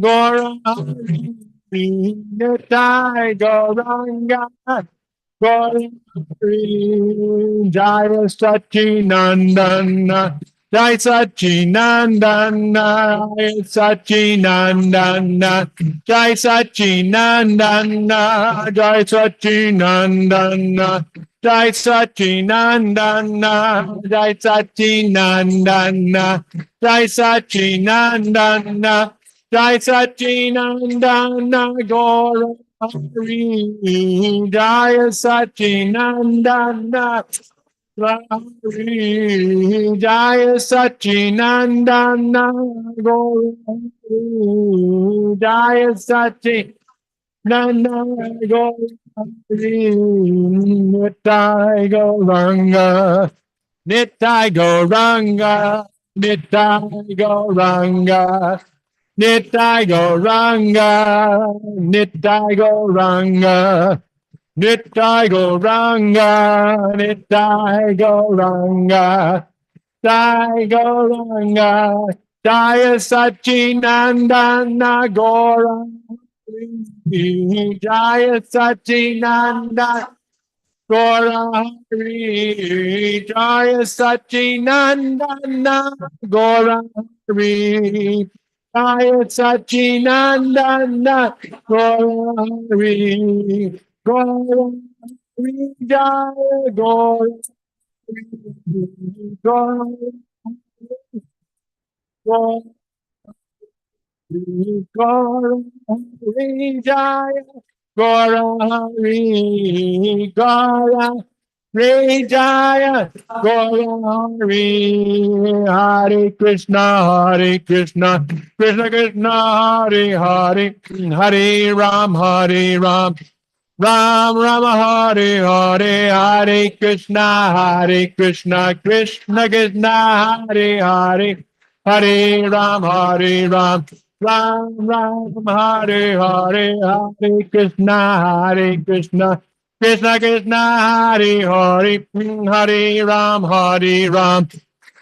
Gauranga, Nitai Gauranga, Gauri, Jaya Sachinandana, Jai Sachinandana, Jai Sachinandana, Jai Sachinandana, Jai Sachinandana, Jai Sachinandana, Jai Sachinandana, Jai Sachinandana, Jai Sachinandana, Gaura. Hari Jaya Sachinandana Hari Jaya Sachinandana Gauri Jaya Sachinandana Gauri Nitai Gauranga Nitai Gauranga Nitai Gauranga Nitai Gauranga, Nitai Gauranga, Nitai Gauranga, Nitai Gauranga, Nitai Gauranga, Jaya Sachinandana Gauranga, Jaya Sachinandana Gauranga, Jaya Sachinandana Gauranga, Jaya Sachinandana Gauri Gauri Jaya Gauri Gauri Gauri Jaya Gauri Gauri Jaya Gauri Hare Krishna Hare Krishna Krishna Krishna Hare Hare Hare Ram Hare Ram Ram Rama Hare Hare Hare Krishna Krishna Krishna Hare Hare Hare Ram Hare Ram Ram Ram Hare Hare Hare Krishna Krishna Krishna Hare Hare Hare Ram Hare Ram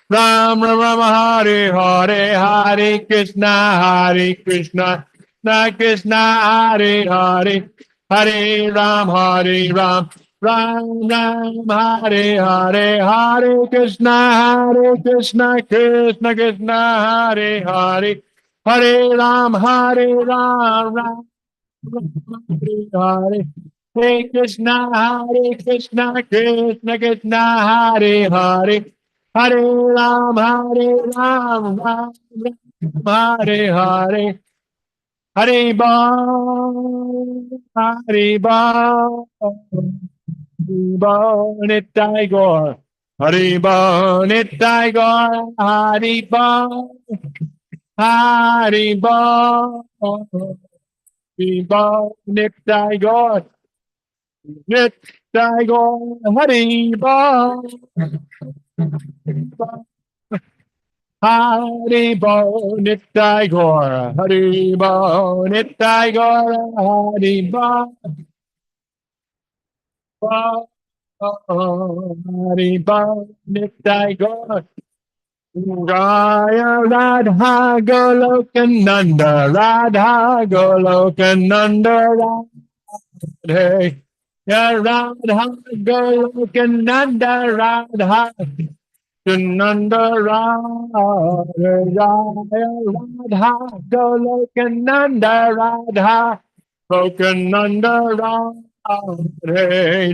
Ram Rama Hare Hare Hare Krishna Krishna Hare Hare Hare Ram Ram Ram Hare Hare Hare Krishna Krishna Hare Hare Hare Ram Ram Hare Hare Hare Krishna Krishna Krishna Hare Hare Hare Ram Ram Hare Hare Hare Bal Nitai Gaur Hare Bal Nitai Gaur Hare Bal Hare Bal Hare Bal Nitai Gaur Nitai Gaur Hare Bal Haribo Nitai Haribo Nitai Haribo Haribo Nitai Jaya Radha Golokananda Radha Golokananda Radhe Ya Radha Golokananda Radha Nanda Radha Radha Golokananda Radha Lokananda Radha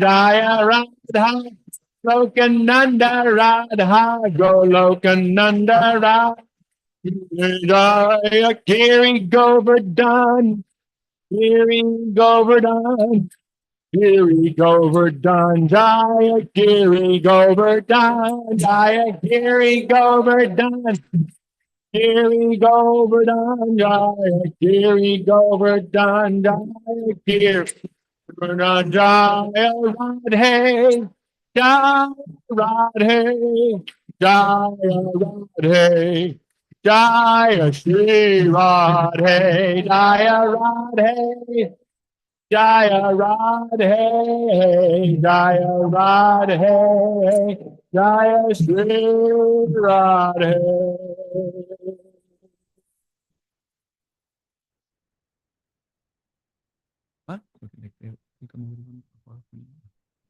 Jaya Radha Lokananda Radha Golokananda Radha Jaya Kiri Govardhan Kiri Govardhan Giri Govardhan Jaya Giri Govardhan Jaya Giri Govardhan Giri Govardhan Jaya Giri Govardhan Jaya Giri Govardhan Jaya Radhe Jaya Radhe Jaya Radhe Jaya Shri Radhe Jaya Radhe Jaya Radhe, Jaya Radhe, Jaya Shri Radhe.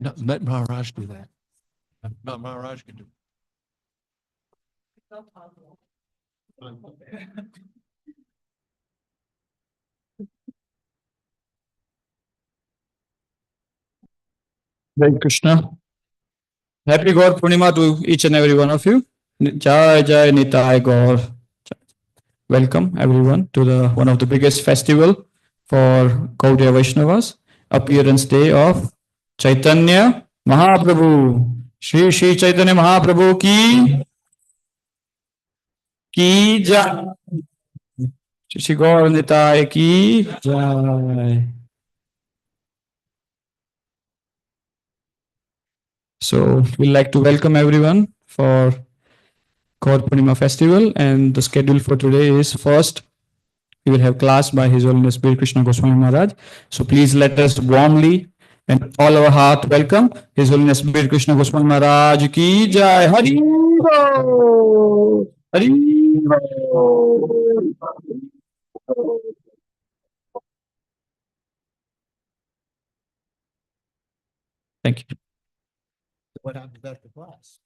No, let Maharaj do that. No, Maharaj can do. Hare Krishna. Happy Gaur Purnima to each and every one of you. Jai Jai Nitai Gaur. Welcome everyone to the one of the biggest festival for Gaudiya Vaishnavas, appearance day of Chaitanya Mahaprabhu. Shri Shri Chaitanya Mahaprabhu ki jai. Shri Shri Gaur Nitai ki jai. So we'd like to welcome everyone for Gaur Purnima festival, and the schedule for today is first we will have class by His Holiness Bir Krishna Goswami Maharaj. So please let us warmly and all our heart welcome His Holiness Bir Krishna Goswami Maharaj ki jai. Hari Bol. Hari Bol. Thank you. What happened after class?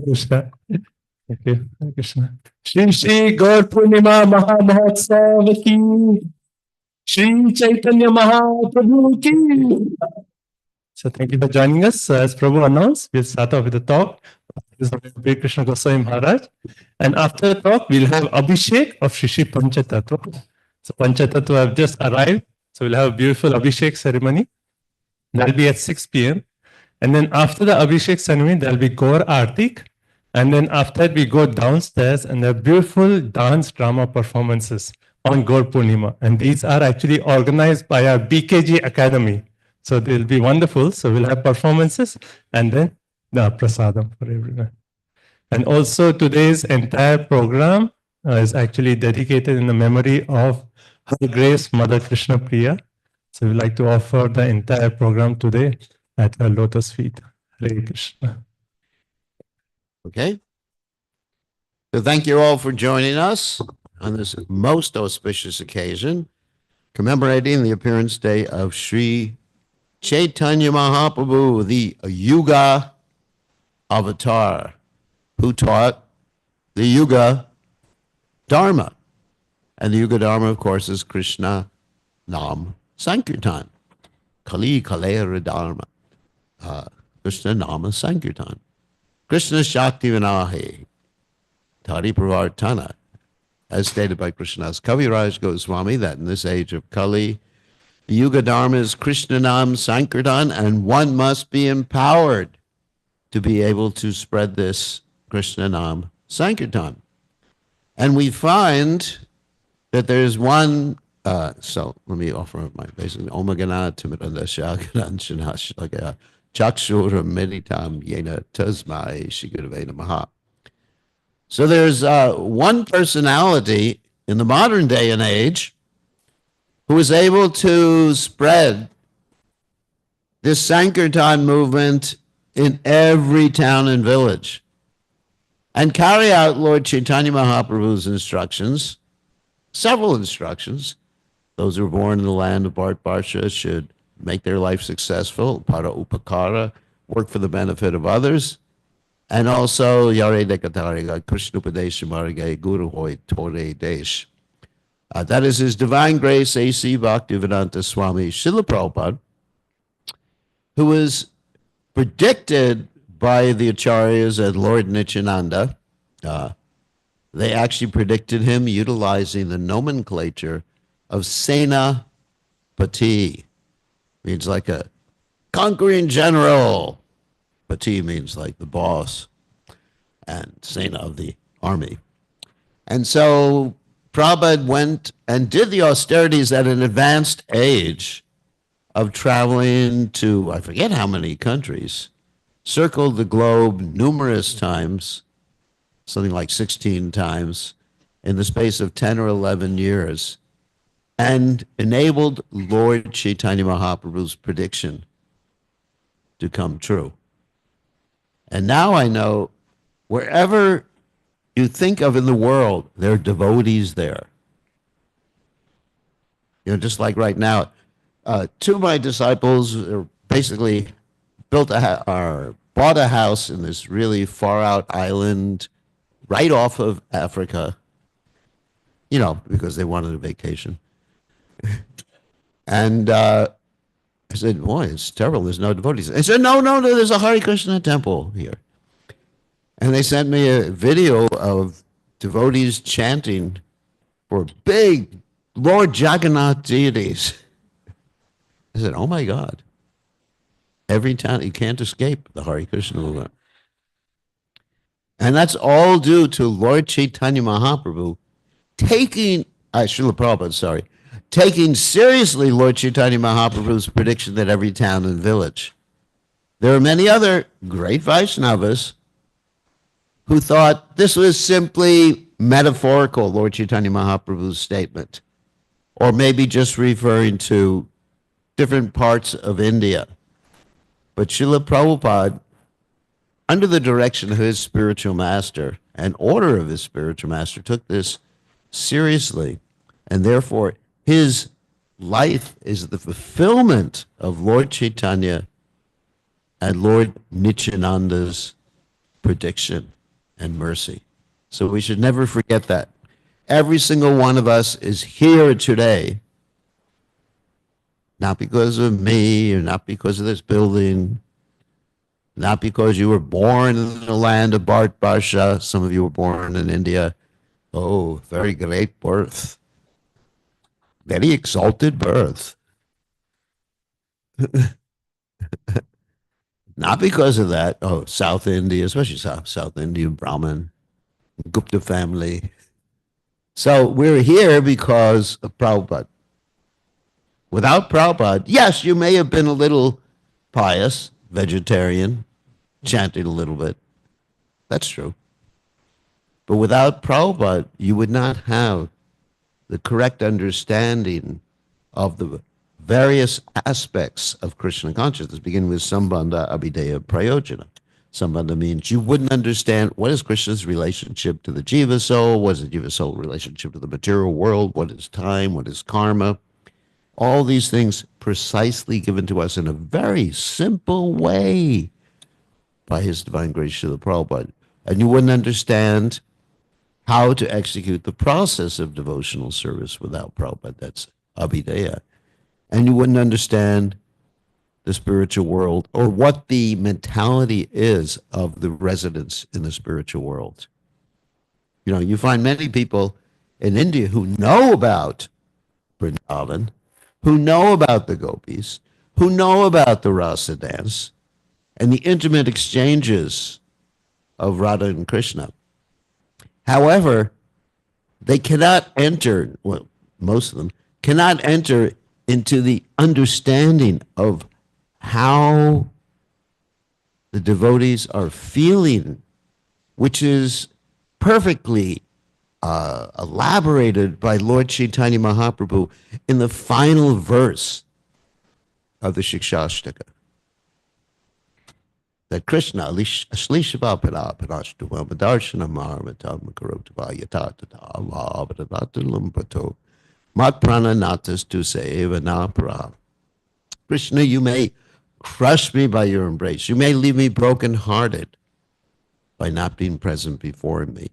Krishna. Thank you. Hare Krishna. Shri Shri Gaur Purnima Maha Mahotsav ki. Shri Chaitanya Mahaprabhu ki. So thank you for joining us. As Prabhu announced, we'll start off with the talk. This is Bir Krishna Goswami Maharaj. And after the talk, we'll have Abhishek of Shri Shri Panchatattva. So Panchatattva have just arrived. So we'll have a beautiful Abhishek ceremony. That'll be at 6 p.m. And then after the Abhishek ceremony, there'll be Gaur Artik. And then after that, we go downstairs and there are beautiful dance drama performances on Gaur Purnima. And these are actually organized by our BKG Academy. So they'll be wonderful. So we'll have performances and then the prasadam for everyone. And also today's entire program is actually dedicated in the memory of Her Grace Mother Krishna Priya. So we'd like to offer the entire program today at her lotus feet. Hare Krishna. Okay. So thank you all for joining us on this most auspicious occasion, commemorating the appearance day of Sri Chaitanya Mahaprabhu, the Yuga Avatar, who taught the Yuga Dharma. And the Yuga Dharma, of course, is Krishna Nam Sankirtan. Kali Kalera Dharma. Krishna Nama Sankirtan. Krishna Shakti Vinahe. Tari Pravartana. As stated by Krishna's Kaviraj Goswami, that in this age of Kali, the Yuga Dharma is Krishna Nam Sankirtan, and one must be empowered to be able to spread this Krishna Nam Sankirtan. And we find that there's one, so let me offer my basically, Omagana Timirandasha Gananshanash Chakshura Meditam Yena Tasmai Shigurvena Maha. So there's one personality in the modern day and age who is able to spread this Sankirtan movement in every town and village and carry out Lord Chaitanya Mahaprabhu's instructions, several instructions. Those who are born in the land of Bharat should make their life successful, para upakara, work for the benefit of others, and also yare dekatariga Krishna Upadesha Marga Guru Hoy Tore Desh. That is His Divine Grace A.C. Bhaktivedanta Swami Srila Prabhupada, who was predicted by the Acharyas and Lord Nityananda. They actually predicted him utilizing the nomenclature of Sena Pati. Means like a conquering general. Pati means like the boss, and Sena of the army. And so Prabhupada went and did the austerities at an advanced age of traveling to, I forget how many countries, circled the globe numerous times, something like 16 times, in the space of 10 or 11 years, and enabled Lord Chaitanya Mahaprabhu's prediction to come true. And now I know wherever you think of in the world, there are devotees there. just like right now, two of my disciples basically built or bought a house in this really far out island right off of Africa, because they wanted a vacation. And I said, boy, it's terrible. There's no devotees. They said, no, there's a Hare Krishna temple here. And they sent me a video of devotees chanting for big Lord Jagannath deities. I said, oh my God. Every town, you can't escape the Hare Krishna movement. And that's all due to Lord Chaitanya Mahaprabhu taking seriously Lord Chaitanya Mahaprabhu's prediction that every town and village. There are many other great Vaishnavas who thought this was simply metaphorical, Lord Chaitanya Mahaprabhu's statement, or maybe just referring to different parts of India. But Srila Prabhupada, under the direction of his spiritual master and order of his spiritual master, took this seriously, and therefore his life is the fulfillment of Lord Chaitanya and Lord Nityananda's prediction and mercy. So we should never forget that. Every single one of us is here today, not because of me or not because of this building, not because you were born in the land of Bharat Barsha. Some of you were born in India. Oh, very great birth. Very exalted birth. Not because of that. Oh, South India, especially South Indian Brahmin, Gupta family. So we're here because of Prabhupada. Without Prabhupada, yes, you may have been a little pious, vegetarian, chanting a little bit. That's true. But without Prabhupada, you would not have the correct understanding of the various aspects of Krishna consciousness, beginning with Sambandha, Abhideya, Prayojana. Sambandha means you wouldn't understand what is Krishna's relationship to the Jiva soul, what is the Jiva soul relationship to the material world, what is time, what is karma. All these things precisely given to us in a very simple way by His Divine Grace Srila Prabhupada. And you wouldn't understand how to execute the process of devotional service without Prabhupada. That's Abhideya. And you wouldn't understand the spiritual world or what the mentality is of the residents in the spiritual world. You find many people in India who know about Vrindavan, who know about the gopis, who know about the rasa dance and the intimate exchanges of Radha and Krishna. However, they cannot enter, well, most of them cannot enter into the understanding of how the devotees are feeling, which is perfectly elaborated by Lord Chaitanya Mahaprabhu in the final verse of the Shikshashtaka. That Krishna, Ashlishava Parashtuva, Madarshana Marmata, Makarotava Yatata, Avadatalumpato, Mat Prananatas to Seva Napra. Krishna, you may crush me by your embrace. You may leave me broken-hearted by not being present before me.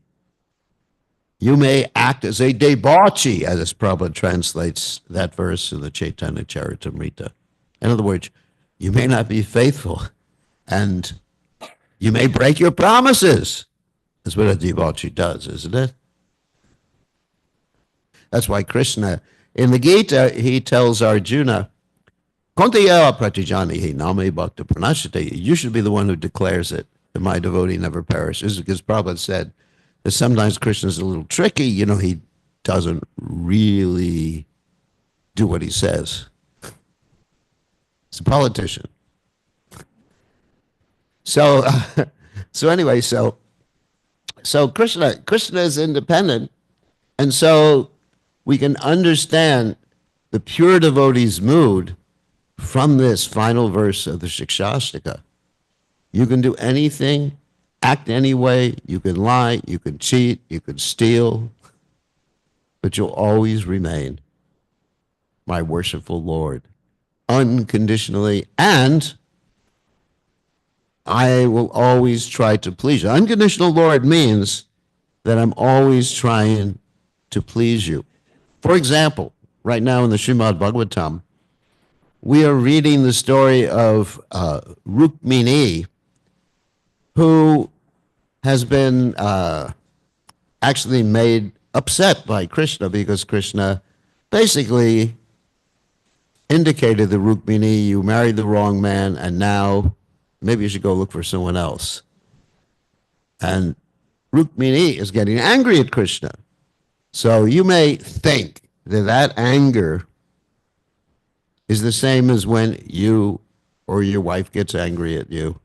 You may act as a debauchee, as Prabhupada translates that verse in the Chaitanya Charitamrita. In other words, you may not be faithful, and you may break your promises. That's what a debauchee does, isn't it? That's why Krishna, in the Gita, he tells Arjuna, Kontaya pratijanihi name bhakta pranashate. You should be the one who declares it, that my devotee never perishes, because Prabhupada said that sometimes Krishna's a little tricky. He doesn't really do what he says. He's a politician. So anyway, so Krishna is independent, and so we can understand the pure devotee's mood from this final verse of the Shikshashtaka. You can do anything, act any way, you can lie, you can cheat, you can steal, but you'll always remain my worshipful Lord, unconditionally, and I will always try to please you. Unconditional Lord means that I'm always trying to please you. For example, right now in the Srimad Bhagavatam, we are reading the story of Rukmini, who has been actually made upset by Krishna because Krishna basically indicated to Rukmini, you married the wrong man, and now maybe you should go look for someone else. And Rukmini is getting angry at Krishna. So you may think that that anger is the same as when you or your wife gets angry at you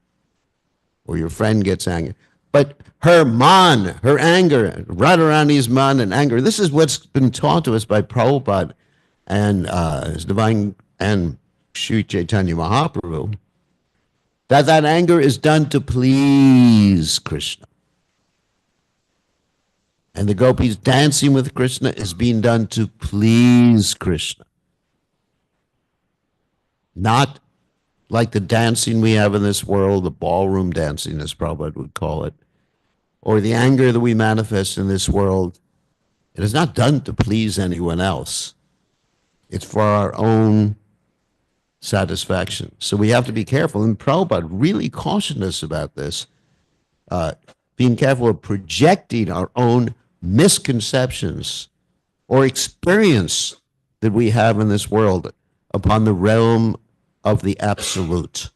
or your friend gets angry. But her man, her anger, Radharani's man and anger, this is what's been taught to us by Prabhupada and his divine and Sri Chaitanya Mahaprabhu, that anger is done to please Krishna. And the gopis dancing with Krishna is being done to please Krishna. Not like the dancing we have in this world, the ballroom dancing, as Prabhupada would call it, or the anger that we manifest in this world. It is not done to please anyone else. It's for our own satisfaction. So we have to be careful. And Prabhupada really cautioned us about this, being careful of projecting our own misconceptions or experience that we have in this world upon the realm of the absolute.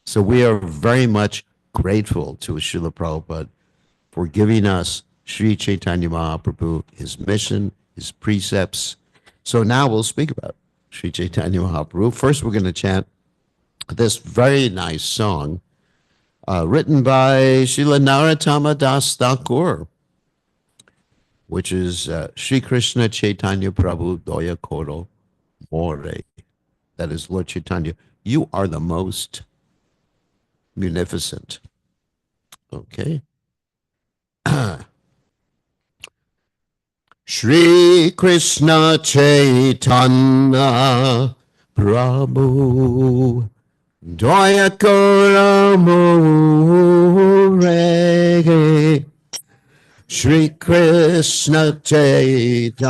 So we are very much grateful to Srila Prabhupada for giving us Sri Chaitanya Mahaprabhu, his mission, his precepts. So now we'll speak about Sri Chaitanya Mahaprabhu. First, we're going to chant this very nice song written by Srila Narottama Das Thakur, which is Sri Krishna Chaitanya Prabhu Doya Koro More. That is, Lord Chaitanya, you are the most munificent. Okay. Shri Krishna Chaitanya Prabhu Doya Koro More. Shri Krishna Chaitanya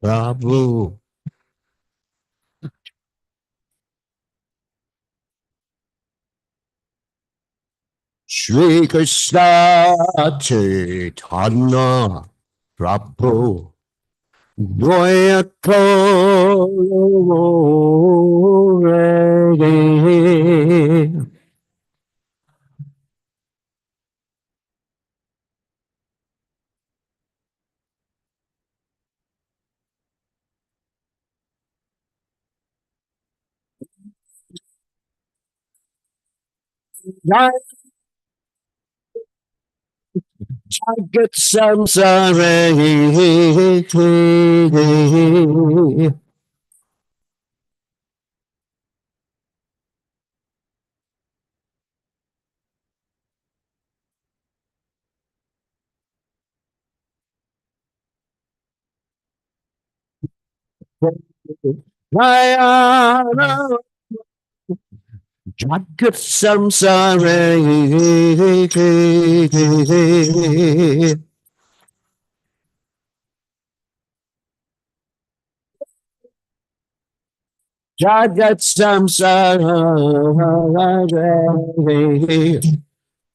Prabhu. Shri Krishna Chaitanya Prabhu Doya Koro. Jagat samsare Jagat samsare Jagat samsara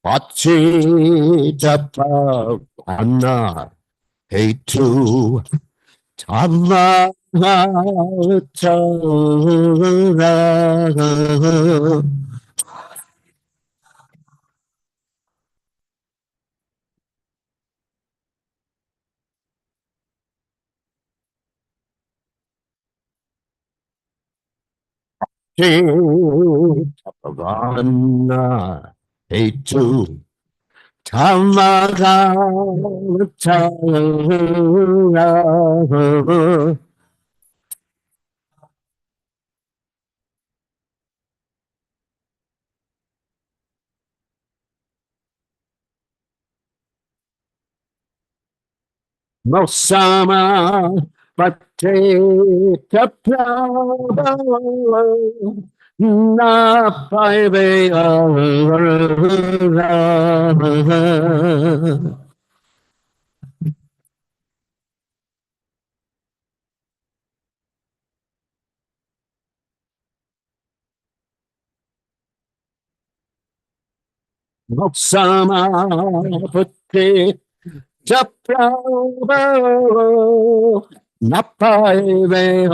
Patitapa Anna Hetu Tama Tapavanna Hetu Tamaga Mosama Pateta Prabhu na paive Sama Pateta Prabhu na paive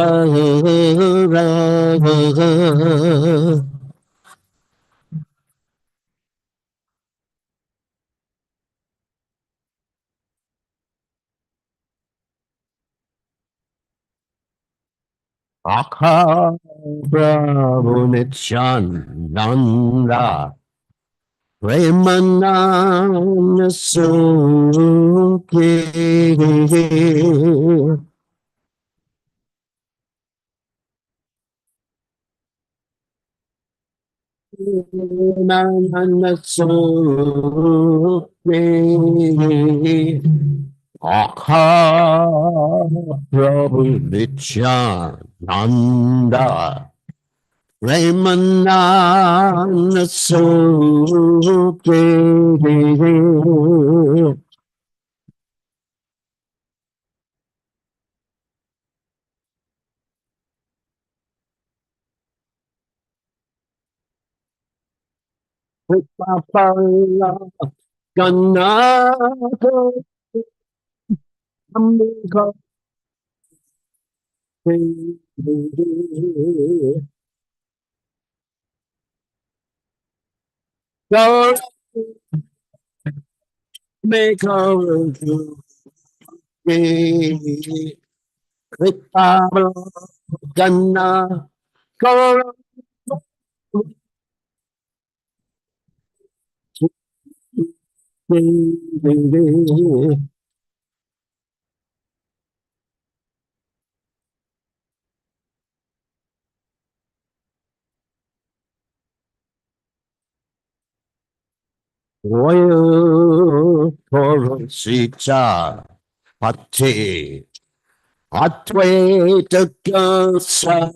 Akha Prabhu Nityananda Premanana Suki Premanana Suki Akha Prabhu Nityananda Premanana Suki Papala Ganata Amika God make our me Papala Ganna God Royal Sita Patti Advaita Goswami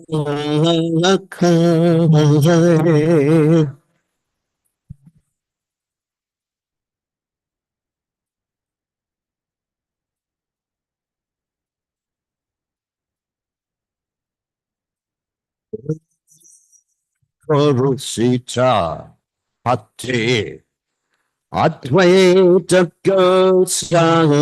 Sita Patti Advaita Goswami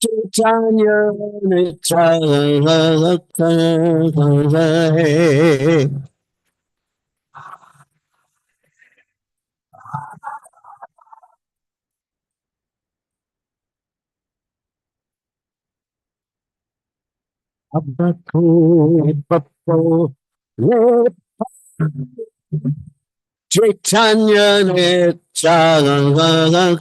Chaitanya Nityananda Abatu Papo Chaitanya Nityananda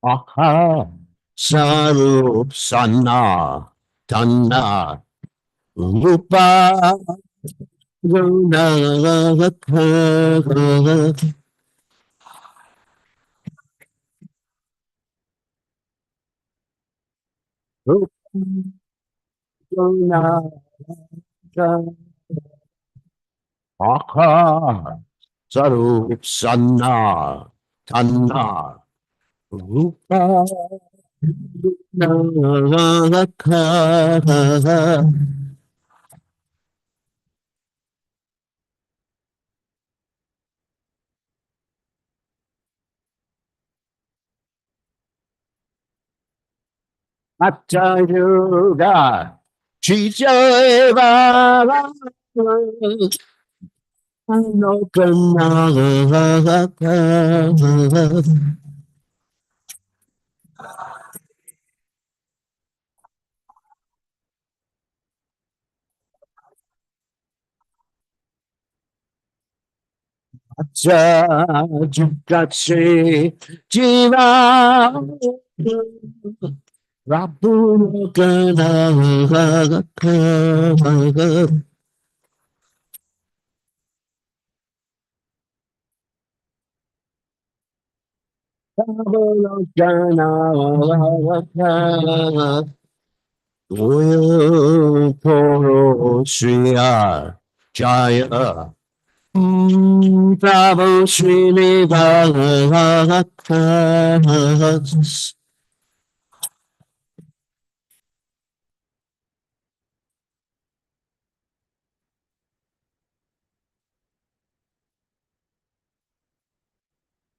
Aha Sarup Sanna Tanna Rupa Guna Aha Sarup Sanna Tanna Rupa Atayuga Chijoy Baba Jukatse Jiva Rabunakana Toro Shriya Jaya Prabhu Sri Bhagavatam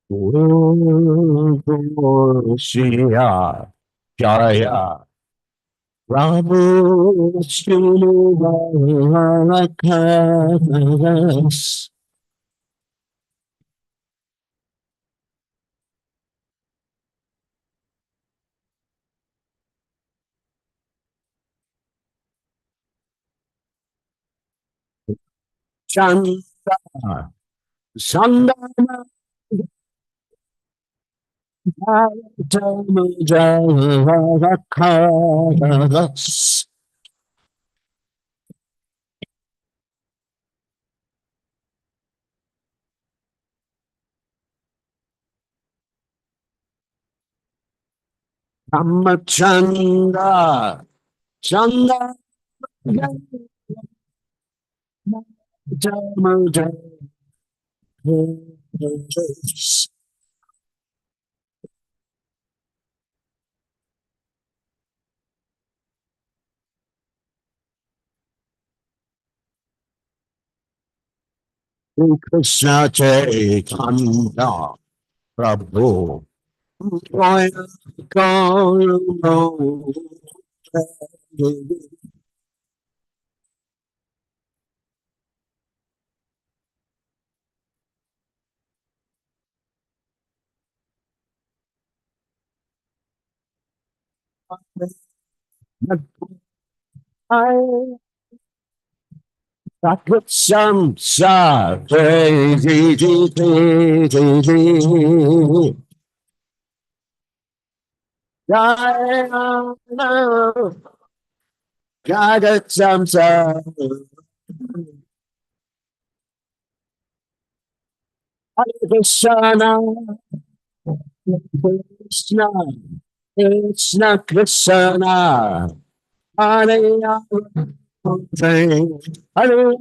Toro Shriya Jaya Prabhu Sri Bhagavatam Chanda Sandana Ramachanda Chanda Krishna Chaitanya Prabhu Sam Sa Jagat Samsa Hare Krishna Krishna Krishna Krishna Hare Hare Hare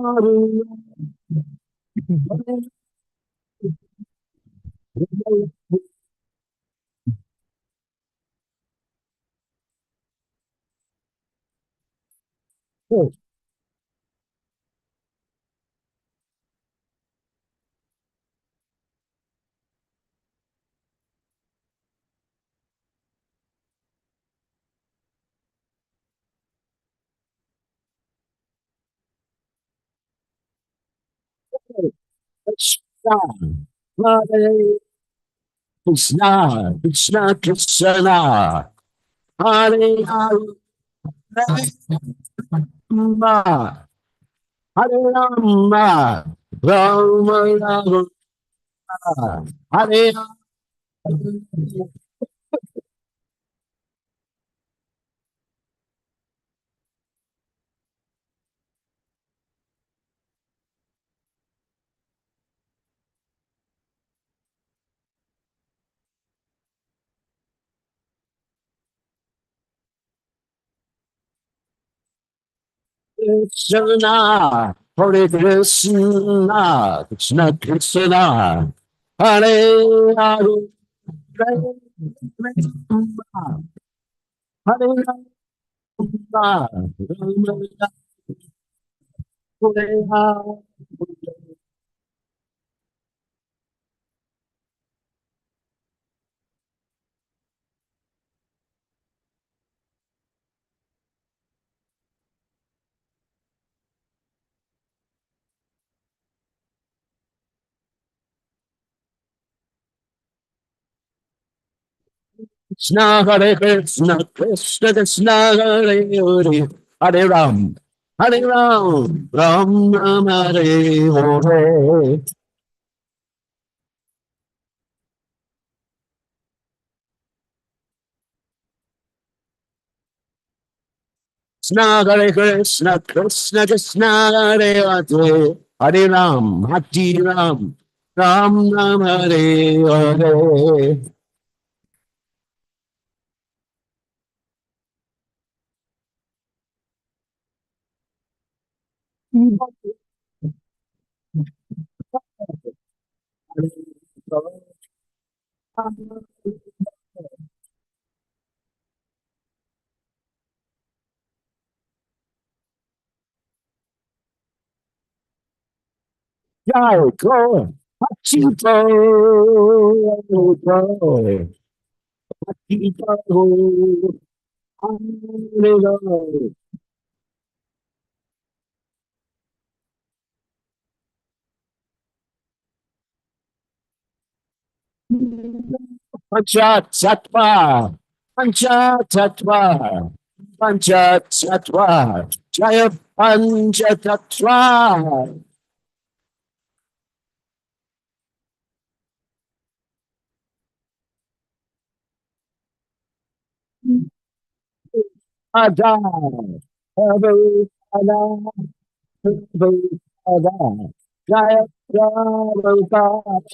Krishna Hare Krishna Krishna Krishna Hare Hare Rama Hare Rama Rama Rama Hare Krishna Hare Krishna Krishna Krishna Hare Hare Hare Hare Krishna Hare Krishna Krishna Krishna Hare Hare Hare Ram Hare Ram Ram Ram Hare Hare Krishna Hare Krishna, Krishna Krishna Hare Hare, Hare Ram, Ram Ram Hare Hare. Jai Go, Hachiko, Go, Hachiko, Hallelujah. Panchatatva, Panchatatva, Panchatatva, Jaya Panchatatva. Ada, Ada, Ada, Ada, Jaya Jaya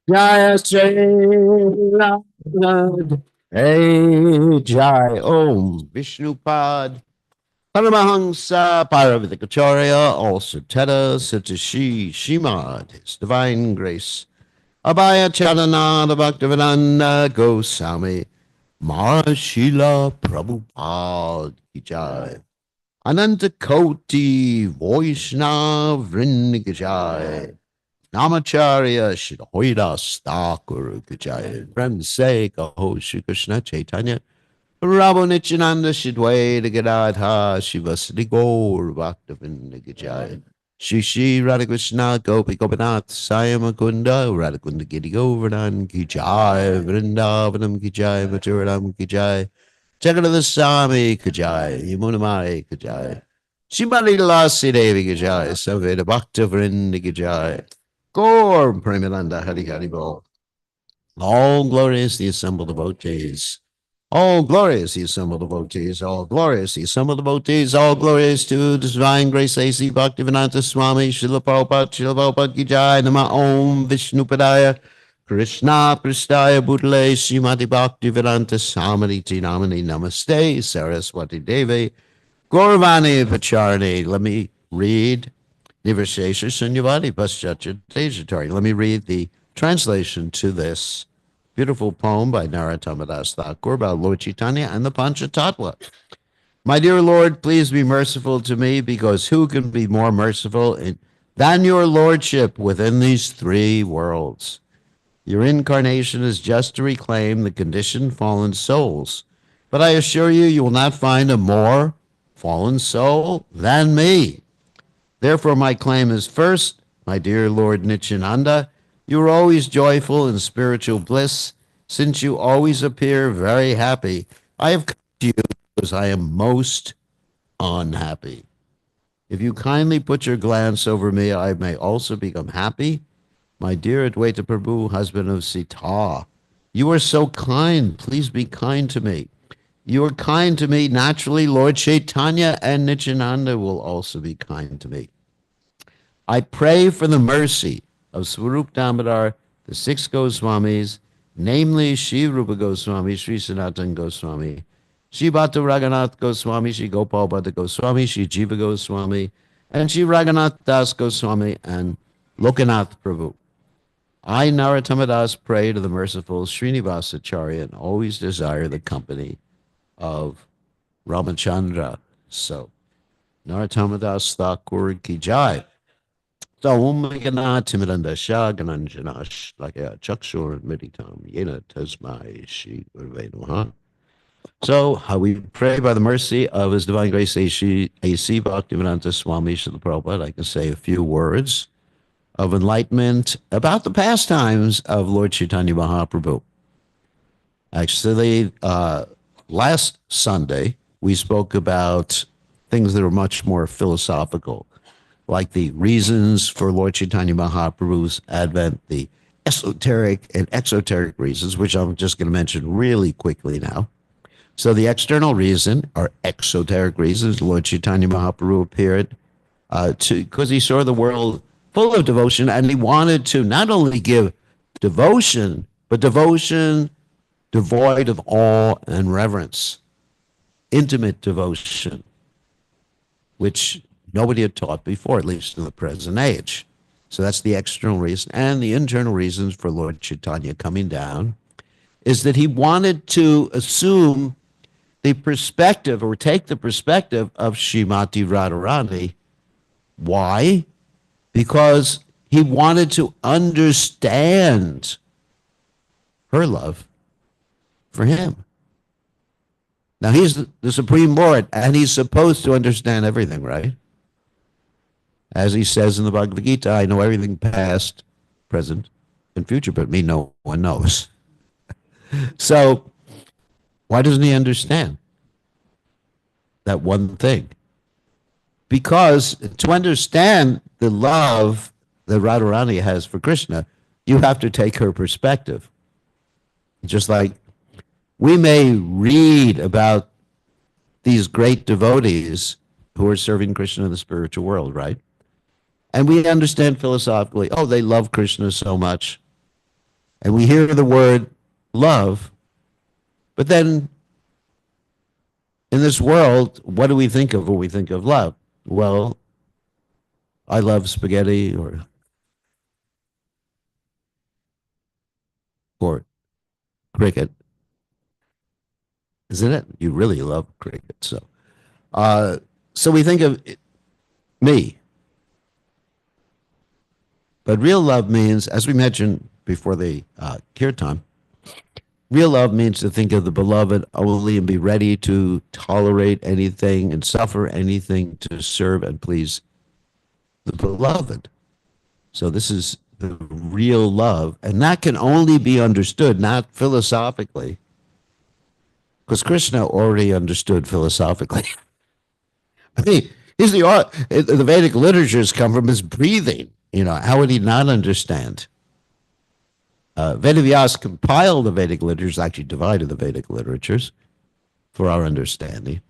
Jaya Sri Ram. Hey Jai Om Vishnupad Paramahansa Paravatikacharya, also Teta Satashi Shimad, His Divine Grace, Abhaya Charananda Bhaktivedanta Goswami, Mahashila Prabhupada Ki Jai, Ananta Koti Vaishnav Vrinda Ki Jai, Namacharya Shidhoidas Thakur Ki Jai, Prem Se Kaho Shri Krishna Chaitanya, Prabhu Nityananda Shidwaita Gadadha Shivasri Gaur Bhaktavinda Gijaya Shri Shri Radhakrishna Gopi Gopinath Sayamakunda Radhakunda Giri Govardhan Gijaya Vrindavanam Gijaya Maturanam Gijaya Jagannath Swami Gijaya Yamunamai Gijaya Shimali Lasi Devi Gijaya Saveda Bhakta Vrinda Gijaya Gaur Premalanda Hari Hari Bol. All glorious the assembled devotees. All glorious the assembled devotees, all glorious the assembled devotees, all glorious to the divine grace A.C. Bhaktivedanta Swami, Srila Prabhupada Ki Jai, Nama Om Vishnupadaya, Krishna Pristaya Bhutale, Srimati Bhaktivedanta Samariti Namani Namaste, Saraswati Devi, Gauravani Pacharani. Let me read Nivashesha Sunyavadi Paschatya Dejatori. Let me read the translation to this beautiful poem by Narottam Das Thakur about Lord Chaitanya and the Panchatattva. My dear Lord, please be merciful to me, because who can be more merciful than your lordship within these three worlds? Your incarnation is just to reclaim the conditioned fallen souls, but I assure you, you will not find a more fallen soul than me. Therefore, my claim is first, my dear Lord Nityananda, you are always joyful in spiritual bliss, since you always appear very happy. I have come to you because I am most unhappy. If you kindly put your glance over me, I may also become happy. My dear Advaita Prabhu, husband of Sita, you are so kind. Please be kind to me. You are kind to me. Naturally, Lord Chaitanya and Nityananda will also be kind to me. I pray for the mercy of Swarup Damodar, the six Goswamis, namely Sri Rupa Goswami, Sri Sanatana Goswami, Sri Bhakta Raghunath Goswami, Sri Gopal Bhatta Goswami, Sri Jiva Goswami, and Shri Raghunath Das Goswami and Lokanath Prabhu. I, Narottama Das, pray to the merciful Srinivasacharya and always desire the company of Ramachandra. So, Narottama Das Thakur ki jai. So, Omagana Timidandasha Gananjanash Lakaya Chakshur Meditam Yena Tasmai Shri Urve Namaha. So, we pray by the mercy of His Divine Grace A.C. Bhaktivedanta Swami Srila Prabhupada, I can say a few words of enlightenment about the pastimes of Lord Chaitanya Mahaprabhu. Actually, last Sunday, we spoke about things that are much more philosophical, like the reasons for Lord Chaitanya Mahaprabhu's advent, the esoteric and exoteric reasons, which I'm just going to mention really quickly now. So the external reason, or exoteric reasons, Lord Chaitanya Mahaprabhu appeared because he saw the world full of devotion, and he wanted to not only give devotion, but devotion devoid of awe and reverence, intimate devotion, which nobody had taught before, at least in the present age. So that's the external reason. And the internal reasons for Lord Chaitanya coming down is that he wanted to assume the perspective, or take the perspective, of Srimati Radharani. Why? Because he wanted to understand her love for him. Now, he's the Supreme Lord, and he's supposed to understand everything, right? As he says in the Bhagavad Gita, I know everything past, present, and future, but me no one knows. So, why doesn't he understand that one thing? Because to understand the love that Radharani has for Krishna, you have to take her perspective. Just like we may read about these great devotees who are serving Krishna in the spiritual world, right? And we understand philosophically, oh, they love Krishna so much. And we hear the word love, but then in this world, what do we think of when we think of love? Well, I love spaghetti or cricket. Isn't it? You really love cricket. So we think of me. But real love means, as we mentioned before the kirtan, real love means to think of the beloved only and be ready to tolerate anything and suffer anything to serve and please the beloved. So this is the real love. And that can only be understood, not philosophically, because Krishna already understood philosophically. I mean, the Vedic literatures come from his breathing. You know, how would he not understand? Vedavyas compiled the Vedic literatures, actually divided the Vedic literatures for our understanding.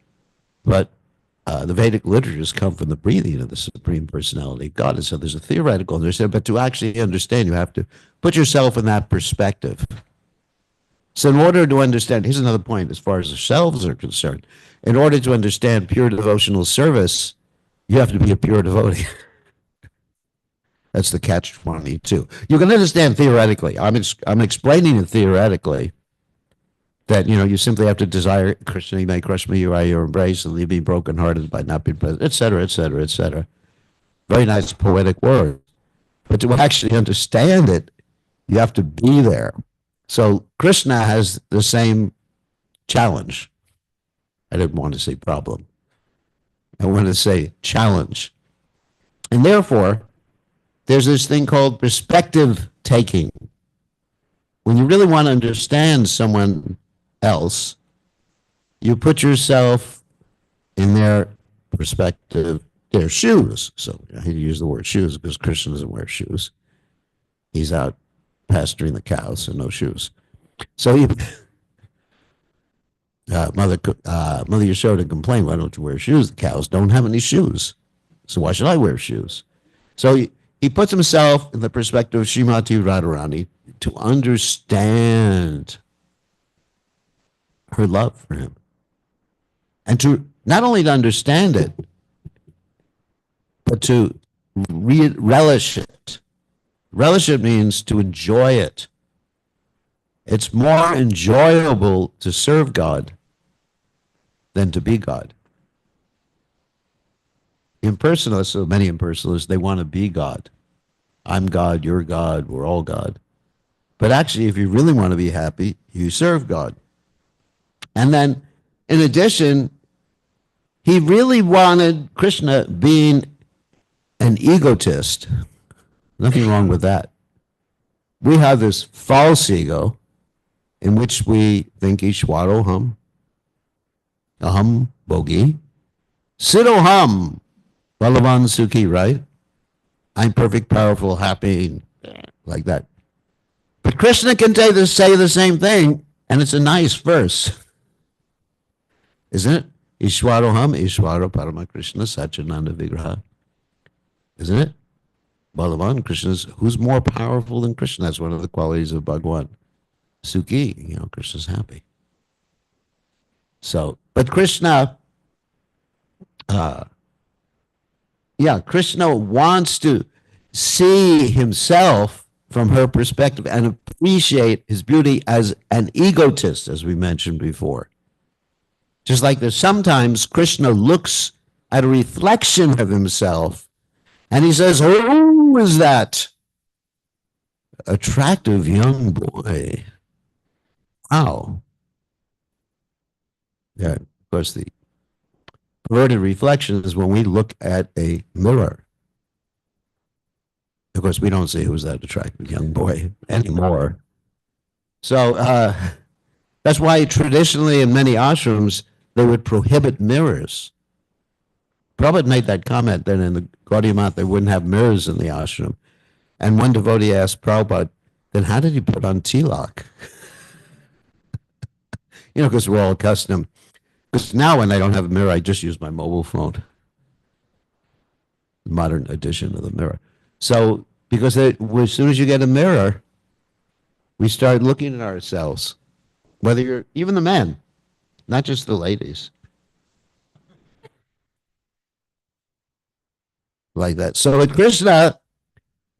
But the Vedic literatures come from the breathing of the Supreme Personality of God. And so there's a theoretical understanding, but to actually understand, you have to put yourself in that perspective. So in order to understand, here's another point as far as ourselves are concerned. In order to understand pure devotional service, you have to be a pure devotee. That's the catch-22. You can understand theoretically. I'm explaining it theoretically that, you know, you simply have to desire Krishna, you may crush me, you are your embrace, and leave me brokenhearted by not being present, etc., etc., etc. Very nice poetic word. But to actually understand it, you have to be there. So Krishna has the same challenge. I didn't want to say problem. I want to say challenge. And therefore, there's this thing called perspective taking. When you really want to understand someone else, you put yourself in their perspective, their shoes. So I hate to use the word shoes because Krishna doesn't wear shoes. He's out pasturing the cows, so no shoes. So Mother Yashoda complained, why don't you wear shoes? The cows don't have any shoes. So why should I wear shoes? So he puts himself in the perspective of Srimati Radharani to understand her love for him. And to not only to understand it, but to relish it. Relish it means to enjoy it. It's more enjoyable to serve God than to be God. Impersonalists, so many impersonalists, they want to be God. I'm God, you're God, we're all God. But actually, if you really want to be happy, you serve God. And then, in addition, he really wanted Krishna being an egotist. Nothing wrong with that. We have this false ego in which we think Ishwaroham, Aham Bogi, Siddhoham, Balavan Sukhi, right? I'm perfect, powerful, happy, like that. But Krishna can say the same thing, and it's a nice verse. Isn't it? Ishwaroham, Ishwaro Parama Krishna, Satchinanda Vigraha. Isn't it? Balavan, Krishna's, who's more powerful than Krishna? That's one of the qualities of Bhagwan. Sukhi, Krishna's happy. So, but Krishna, Krishna wants to see himself from her perspective and appreciate his beauty as an egotist, as we mentioned before. Just like there's sometimes Krishna looks at a reflection of himself and he says, who is that attractive young boy? Wow. Yeah, of course, the perverted reflection is when we look at a mirror. Of course, we don't say who's that attractive young boy anymore. So that's why traditionally in many ashrams, they would prohibit mirrors. Prabhupada made that comment that in the Gaudiya Math, they wouldn't have mirrors in the ashram. And one devotee asked Prabhupada, then how did he put on tilak? Because we're all accustomed. Because now when I don't have a mirror, I just use my mobile phone. Modern edition of the mirror. So, because as soon as you get a mirror, we start looking at ourselves. Whether you're, even the men, not just the ladies. Like that. So with Krishna,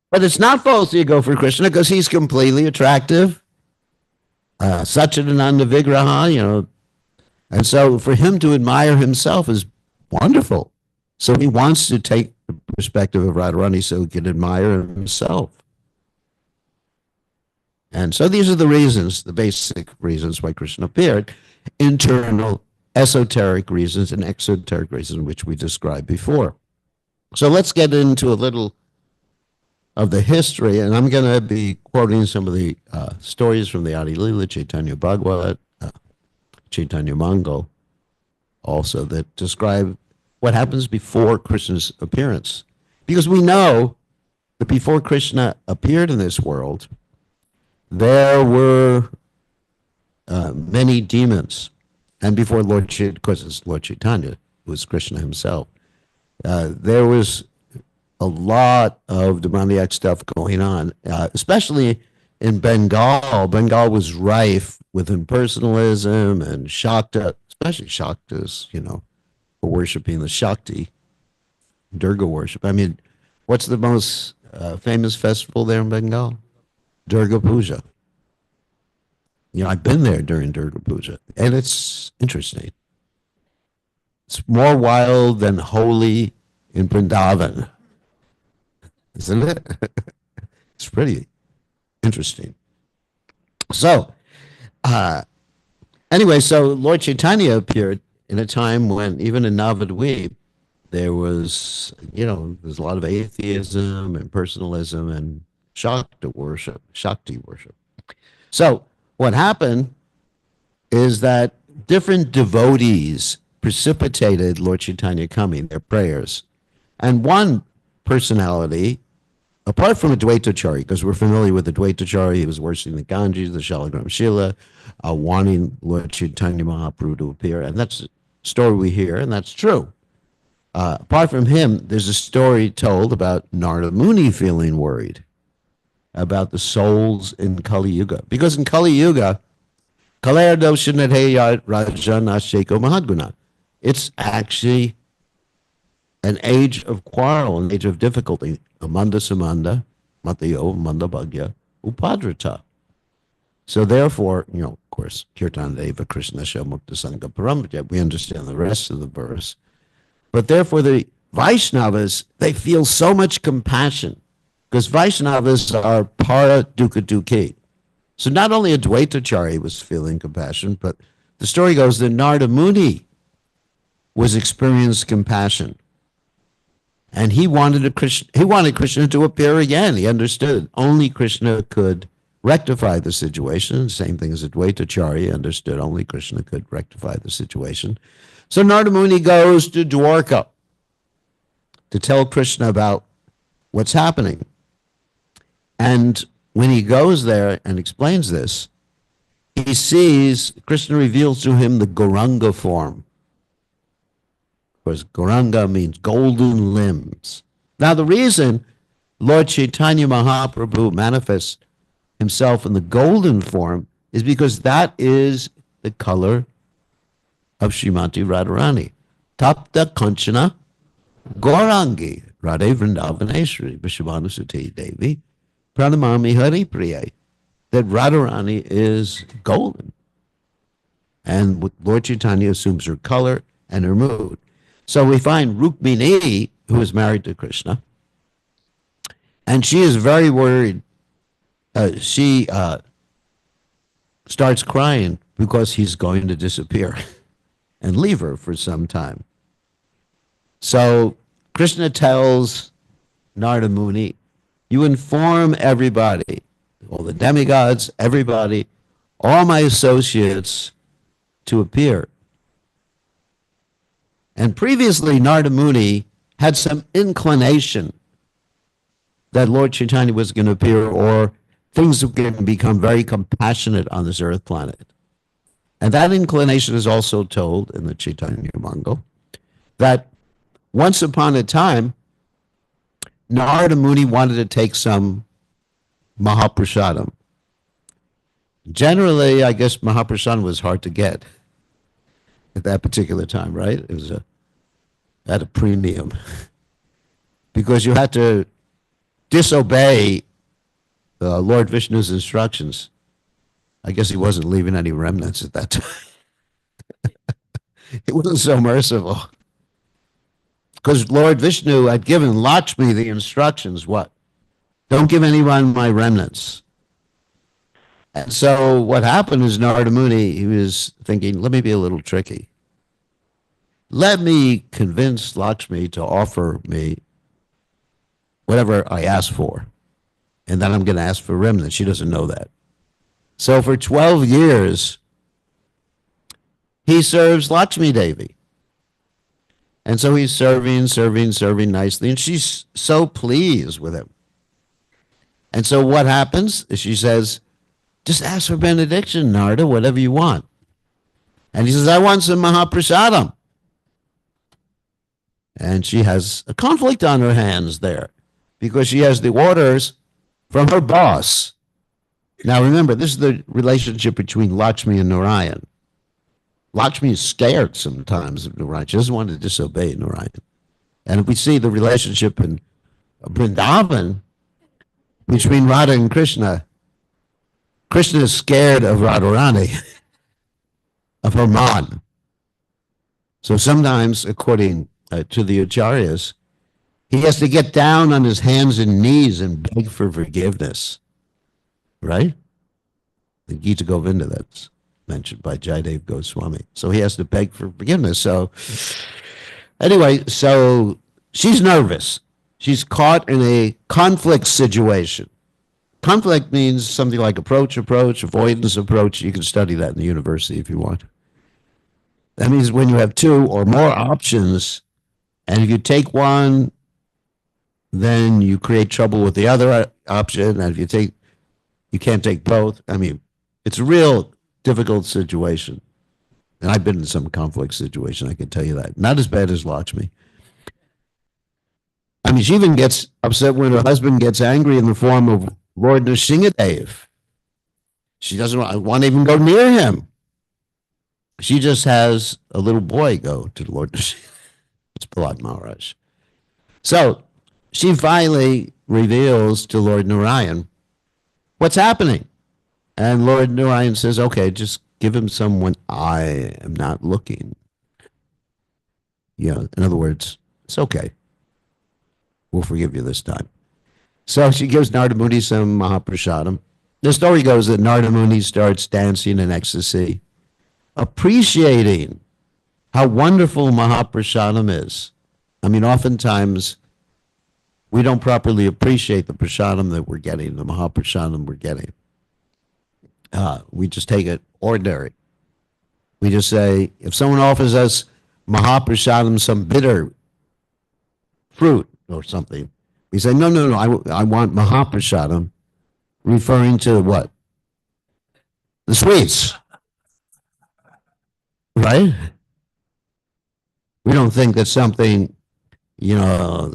but it's not false ego for Krishna because he's completely attractive. Satchidananda Vigraha, and so for him to admire himself is wonderful. So he wants to take the perspective of Radharani so he can admire himself. And so these are the reasons, the basic reasons why Krishna appeared. Internal, esoteric reasons and exoteric reasons, which we described before. So let's get into a little of the history, and I'm going to be quoting some of the stories from the Adi Lila, Chaitanya Bhagavat, Chaitanya Mangal, also, that describe what happens before Krishna's appearance. Because we know that before Krishna appeared in this world, there were many demons. And before because it's Lord Chaitanya, who was Krishna himself, there was a lot of demoniac stuff going on, especially in Bengal. Bengal was rife with impersonalism and Shakta, especially Shaktas, for worshiping the Shakti, Durga worship. I mean, what's the most famous festival there in Bengal? Durga Puja. I've been there during Durga Puja, and it's interesting. It's more wild than Holi in Vrindavan, isn't it? It's pretty interesting. So, anyway, so Lord Chaitanya appeared in a time when even in Navadvip, there was, there's a lot of atheism and personalism and Shakti worship. So what happened is that different devotees precipitated Lord Chaitanya coming, their prayers. And one personality, apart from a Dvaitachari, because we're familiar with the Dvaitachari, he was worshiping the Ganges, the Shalagram Shila, wanting Lord Chaitanya Mahaprabhu to appear. And that's a story we hear, and that's true. Apart from him, there's a story told about Narada Muni feeling worried about the souls in Kali Yuga. Because in Kali Yuga, it's actually an age of quarrel, an age of difficulty. Amanda Samanda, Matayo, Manda Bhagya, Upadrata. So therefore, of course, Kirtan Deva Krishna Shamukta Sangha Paramajya, we understand the rest of the verse. But therefore the Vaishnavas, they feel so much compassion because Vaishnavas are para dukkha dukhi. So not only Advaitacharya was feeling compassion, but the story goes that Narada Muni was experienced compassion. And he wanted Krishna to appear again. He understood only Krishna could rectify the situation. Same thing as Advaitacharya understood only Krishna could rectify the situation. So Narada Muni goes to Dwarka to tell Krishna about what's happening. And when he goes there and explains this, he sees Krishna reveals to him the Gauranga form. Of course, Gauranga means golden limbs. Now, the reason Lord Chaitanya Mahaprabhu manifests himself in the golden form is because that is the color of Srimati Radharani. Tapta Kanchana Gaurangi Radhe Vrindavaneshwari Vishwanusati Devi Pranamami Hari Priya. That Radharani is golden. And Lord Chaitanya assumes her color and her mood. So we find Rukmini, who is married to Krishna, and she is very worried. She starts crying because he's going to disappear and leave her for some time. So Krishna tells Narada Muni, you inform everybody, all the demigods, everybody, all my associates to appear. And previously, Narada Muni had some inclination that Lord Chaitanya was going to appear, or things were going to become very compassionate on this earth planet. And that inclination is also told in the Chaitanya Mangal, that once upon a time, Narada Muni wanted to take some Mahaprasadam. Generally, I guess Mahaprasadam was hard to get at that particular time, right? It was at a premium because you had to disobey Lord Vishnu's instructions. I guess he wasn't leaving any remnants at that time. He wasn't so merciful. Because Lord Vishnu had given Lakshmi the instructions, what? Don't give anyone my remnants. And so what happened is Narada Muni, he was thinking, let me be a little tricky. Let me convince Lakshmi to offer me whatever I ask for. And then I'm going to ask for remnants. She doesn't know that. So for 12 years, he serves Lakshmi Devi. And so he's serving nicely. And she's so pleased with him. And so what happens is she says, just ask for benediction, Narada, whatever you want. And he says, I want some Mahaprasadam. And she has a conflict on her hands there because she has the orders from her boss. Now remember, this is the relationship between Lakshmi and Narayan. Lakshmi is scared sometimes of Narayan. She doesn't want to disobey Narayan. And if we see the relationship in Vrindavan between Radha and Krishna, Krishna is scared of Radharani, of her man. So sometimes, according to the acharyas, he has to get down on his hands and knees and beg for forgiveness. Right? The Gita Govinda, that's mentioned by Jaidev Goswami. So he has to beg for forgiveness. So anyway, so she's nervous. She's caught in a conflict situation. Conflict means something like approach, avoidance, approach. You can study that in the university if you want. That means when you have two or more options, and if you take one, then you create trouble with the other option. And if you can't take both. I mean, it's a real difficult situation. And I've been in some conflict situation, I can tell you that. Not as bad as Lakshmi. I mean, she even gets upset when her husband gets angry in the form of Lord Nrsingadev. She doesn't want to even go near him. She just has a little boy go to the Lord Nrsingadev. It's Prahlad Maharaj. So she finally reveals to Lord Narayan what's happening. And Lord Narayan says, okay, just give him some when I am not looking. In other words, it's okay. We'll forgive you this time. So she gives Narada Muni some Mahaprasadam. The story goes that Narada Muni starts dancing in ecstasy, appreciating how wonderful Mahaprasadam is. I mean, oftentimes we don't properly appreciate the prasadam that we're getting, the Mahaprasadam we're getting. We just take it ordinary. We just say, if someone offers us Mahaprasadam, some bitter fruit or something, we say, no, I want Mahaprasadam, referring to what? The sweets. Right? We don't think that something,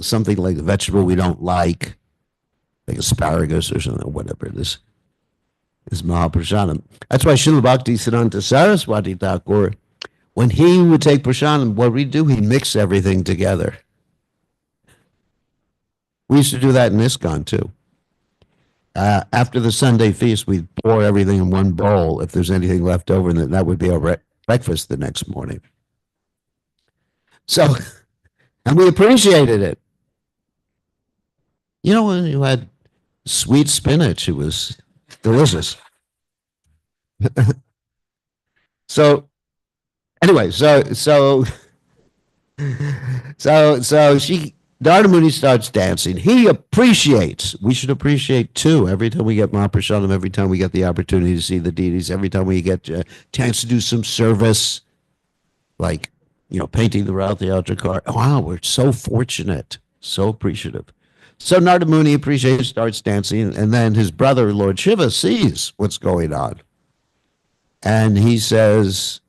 something like a vegetable we don't like asparagus or something, whatever it is Mahaprasadam. That's why Srila Bhakti Siddhanta Saraswati Thakur, when he would take prasadam, what we do, he'd mix everything together. We used to do that in ISKCON too. After the Sunday feast, we'd pour everything in one bowl. If there's anything left over, and that would be our breakfast the next morning. So, and we appreciated it. When you had sweet spinach, it was delicious. So, anyway, so Narada Muni starts dancing. He appreciates. We should appreciate too. Every time we get Mahaprasadam, every time we get the opportunity to see the deities, every time we get a chance to do some service, like painting the Rauthi Altar car. Wow, we're so fortunate, so appreciative. So Narada Muni appreciates, starts dancing, and then his brother, Lord Shiva, sees what's going on. And he says,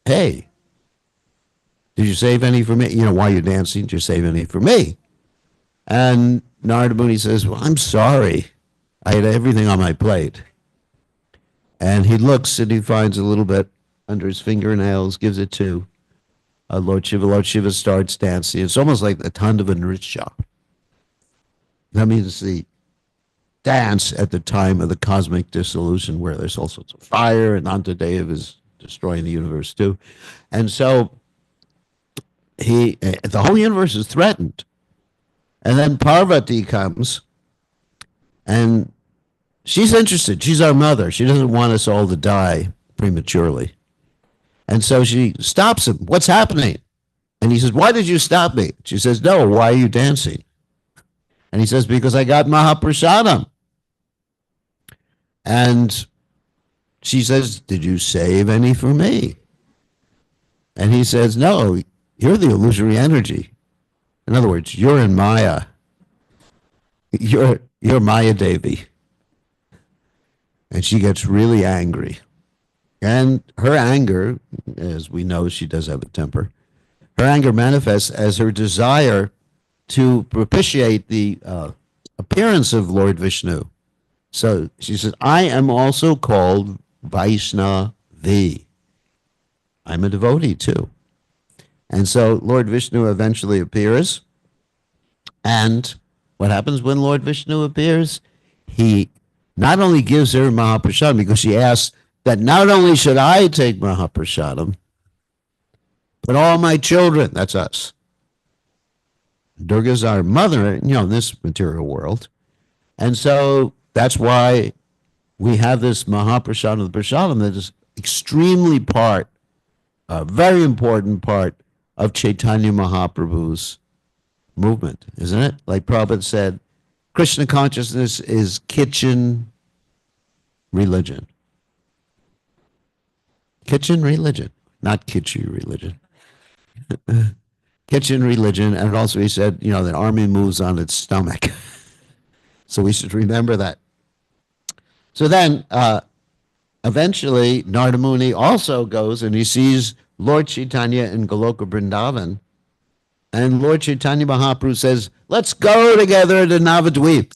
hey, did you save any for me? While you're dancing, did you save any for me? And Narada Muni says, well, I'm sorry. I had everything on my plate. And he looks and he finds a little bit under his fingernails, gives it to Lord Shiva. Lord Shiva starts dancing. It's almost like the Tandava Nritya. That means the dance at the time of the cosmic dissolution, where there's all sorts of fire, and Antadev is destroying the universe too. And so the whole universe is threatened. And then Parvati comes, and she's interested. She's our mother. She doesn't want us all to die prematurely. And so she stops him. What's happening? And he says, why did you stop me? She says, no, why are you dancing? And he says, because I got Mahaprasadam. And she says, did you save any for me? And he says, no, you're the illusory energy. In other words, you're in Maya. You're Maya Devi. And she gets really angry. And her anger, as we know, she does have a temper. Her anger manifests as her desire to propitiate the appearance of Lord Vishnu. So she says, I am also called Vaishnavi. I'm a devotee too. And so Lord Vishnu eventually appears. And what happens when Lord Vishnu appears? He not only gives her Mahaprasadam, because she asks that not only should I take Mahaprasadam, but all my children, that's us. Durga's our mother, in this material world. And so that's why we have this Mahaprasadam, the Prasadam, that is extremely a very important part of Chaitanya Mahaprabhu's movement, isn't it? Like Prabhupada said, Krishna consciousness is kitchen religion. Kitchen religion, not kitschy religion. Kitchen religion, and also he said, the army moves on its stomach. So we should remember that. So then, eventually, Narada Muni also goes and he sees Lord Chaitanya in Goloka Vrindavan, and Lord Chaitanya Mahaprabhu says, let's go together to Navadvip.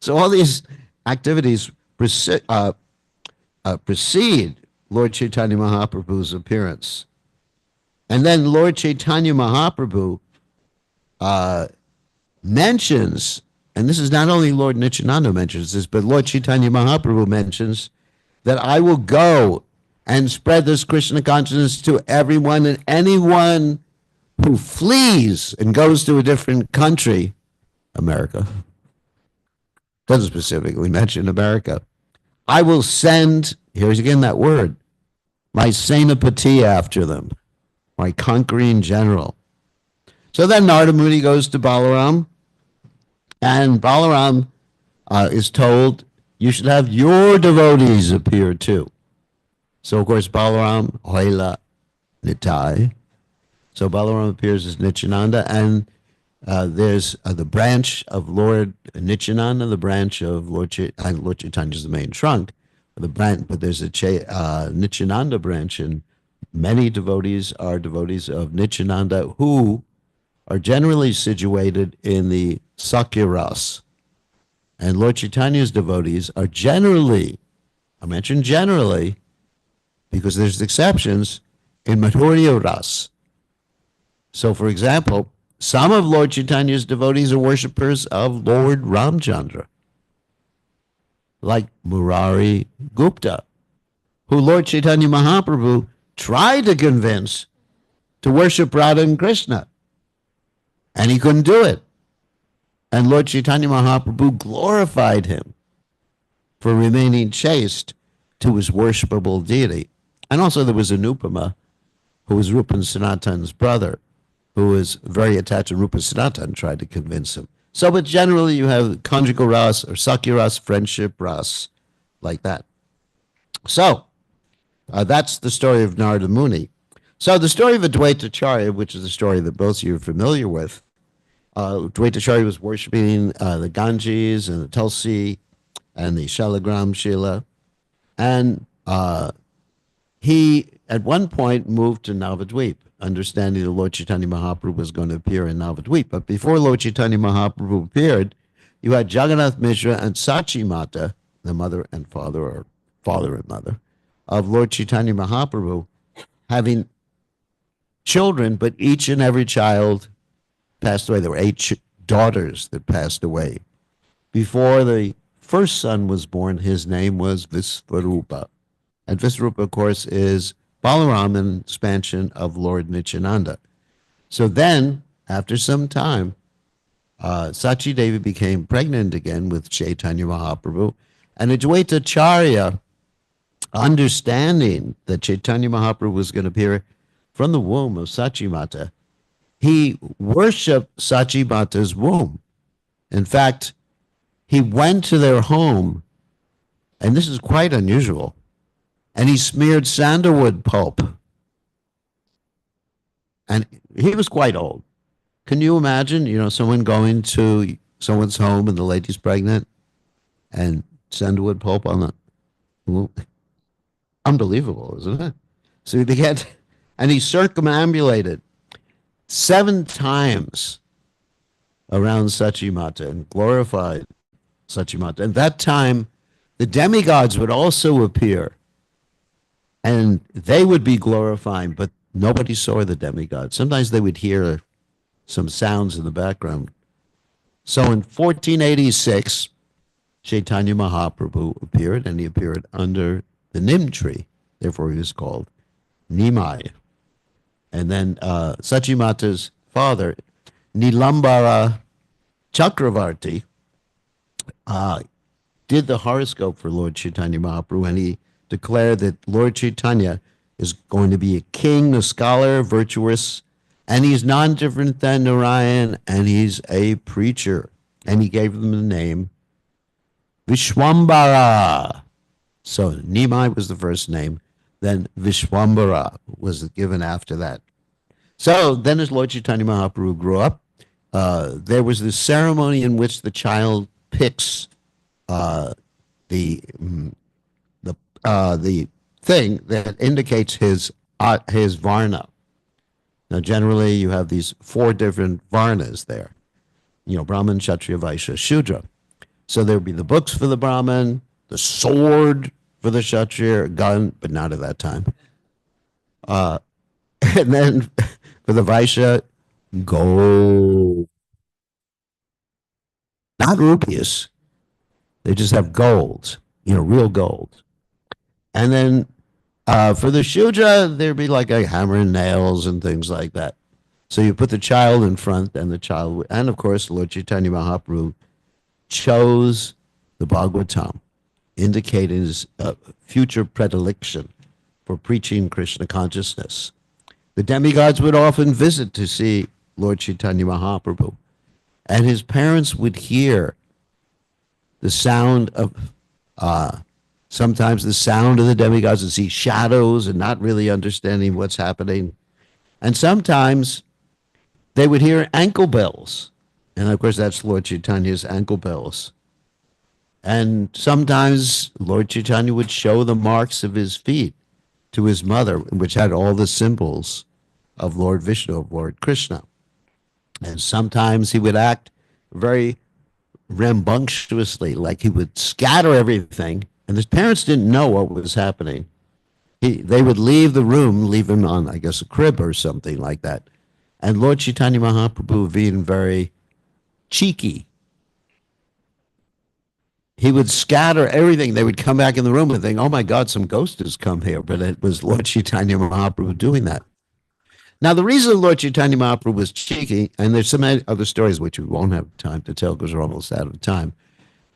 So all these activities precede Lord Chaitanya Mahaprabhu's appearance. And then Lord Chaitanya Mahaprabhu mentions, and this is not only Lord Nityananda mentions this, but Lord Chaitanya Mahaprabhu mentions that I will go and spread this Krishna consciousness to everyone, and anyone who flees and goes to a different country, America, doesn't specifically mention America, I will send, here's again that word, my Senapati after them, my conquering general. So then Narada Muni goes to Balaram, and Balaram is told, you should have your devotees appear too. So, of course, Balaram, Hoila, Nitai. So Balaram appears as Nityananda, and there's the branch of Lord Nityananda, the branch of Lord Chaitanya is the main trunk, but there's a Nityananda branch, and many devotees are devotees of Nityananda who are generally situated in the Sakya Ras. And Lord Chaitanya's devotees are generally, I mention generally, because there's exceptions, in Madhurya Ras. So, for example, some of Lord Chaitanya's devotees are worshippers of Lord Ramchandra, like Murari Gupta, who Lord Chaitanya Mahaprabhu tried to convince to worship Radha and Krishna, and he couldn't do it. And Lord Chaitanya Mahaprabhu glorified him for remaining chaste to his worshipable deity. And also there was Anupama, who was Rupa Sanatan's brother, who was very attached to Rupa Sanatan, tried to convince him. So, but generally you have conjugal ras or Sakya ras, friendship ras, like that. So, that's the story of Narada Muni. So the story of Advaitacharya, which is a story that both of you are familiar with, Advaitacharya was worshiping the Ganges and the Tulsi and the Shalagram Shila. And he, at one point, moved to Navadvip, understanding that Lord Chaitanya Mahaprabhu was going to appear in Navadvip. But before Lord Chaitanya Mahaprabhu appeared, you had Jagannath Mishra and Sachi Mata, the mother and father, or father and mother, of Lord Chaitanya Mahaprabhu, having children, but each and every child passed away. There were 8 daughters that passed away. Before the first son was born, his name was Visvarupa. And Visvarupa, of course, is Balaram, an expansion of Lord Nityananda. So then, after some time, Sachi Devi became pregnant again with Chaitanya Mahaprabhu, and Advaitacharya, understanding that Chaitanya Mahaprabhu was going to appear from the womb of Sachi Mata, he worshipped Sachi Mata's womb. In fact, he went to their home, and this is quite unusual, and he smeared sandalwood pulp. And he was quite old. Can you imagine, someone going to someone's home and the lady's pregnant and sandalwood pulp on the... Unbelievable, isn't it? So he began, and he circumambulated 7 times around Sachi Mata and glorified Sachi Mata. And that time, the demigods would also appear, and they would be glorifying, but nobody saw the demigods. Sometimes they would hear some sounds in the background. So in 1486, Chaitanya Mahaprabhu appeared, and he appeared under the Nim tree. Therefore, he was called Nimai. And then Sachi Mata's father, Nilambara Chakravarti, did the horoscope for Lord Chaitanya Mahaprabhu, and he declared that Lord Chaitanya is going to be a king, a scholar, virtuous, and he's non-different than Narayan, and he's a preacher. And he gave them the name Vishwambara. So Nimai was the first name, then Vishwambara was given after that. So then as Lord Chaitanya Mahaprabhu grew up, there was this ceremony in which the child picks the thing that indicates his varna. Now, generally, you have these 4 different varnas there. Brahman, Kshatriya, Vaishya, Shudra. So there would be the books for the Brahman, the sword for the Kshatriya, gun, but not at that time. And then for the Vaishya, gold. not rupees. They just have gold, real gold. And then for the Shudra, there'd be like a hammer and nails and things like that. So you put the child in front, and and of course, Lord Chaitanya Mahaprabhu chose the Bhagavatam, indicating his future predilection for preaching Krishna consciousness. The demigods would often visit to see Lord Chaitanya Mahaprabhu, and his parents would hear the sound of, sometimes the sound of the demigods, and see shadows and not really understanding what's happening. And sometimes they would hear ankle bells. And of course, that's Lord Chaitanya's ankle bells. And sometimes Lord Chaitanya would show the marks of his feet to his mother, which had all the symbols of Lord Vishnu, of Lord Krishna. And sometimes he would act very rambunctiously, like he would scatter everything, and his parents didn't know what was happening. They would leave the room, leave him on, I guess, a crib or something like that. And Lord Chaitanya Mahaprabhu, being very cheeky, he would scatter everything. They would come back in the room and think, oh my God, some ghost has come here. But it was Lord Chaitanya Mahaprabhu doing that. Now, the reason Lord Chaitanya Mahaprabhu was cheeky, and there's some other stories which we won't have time to tell because we're almost out of time,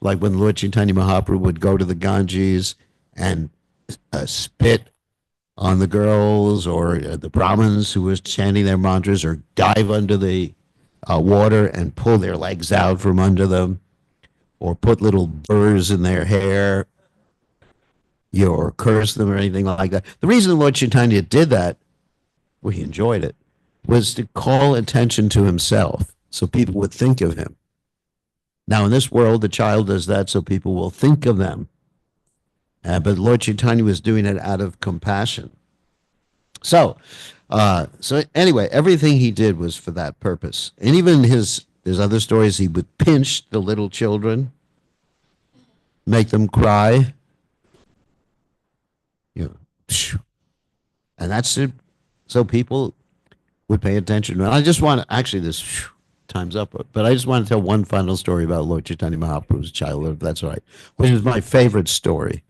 like when Lord Chaitanya Mahaprabhu would go to the Ganges and spit on the girls or the Brahmins who was chanting their mantras, or dive under the water and pull their legs out from under them, or put little burrs in their hair, or curse them or anything like that. The reason Lord Chaitanya did that, well, he enjoyed it, was to call attention to himself so people would think of him. Now, in this world, the child does that so people will think of them. But Lord Chaitanya was doing it out of compassion. So anyway, everything he did was for that purpose. And even his other stories, he would pinch the little children, make them cry. And that's it. So people would pay attention. And I just want to, actually, this time's up, but I just want to tell one final story about Lord Chaitanya Mahaprabhu's childhood, if that's all right, which is my favorite story,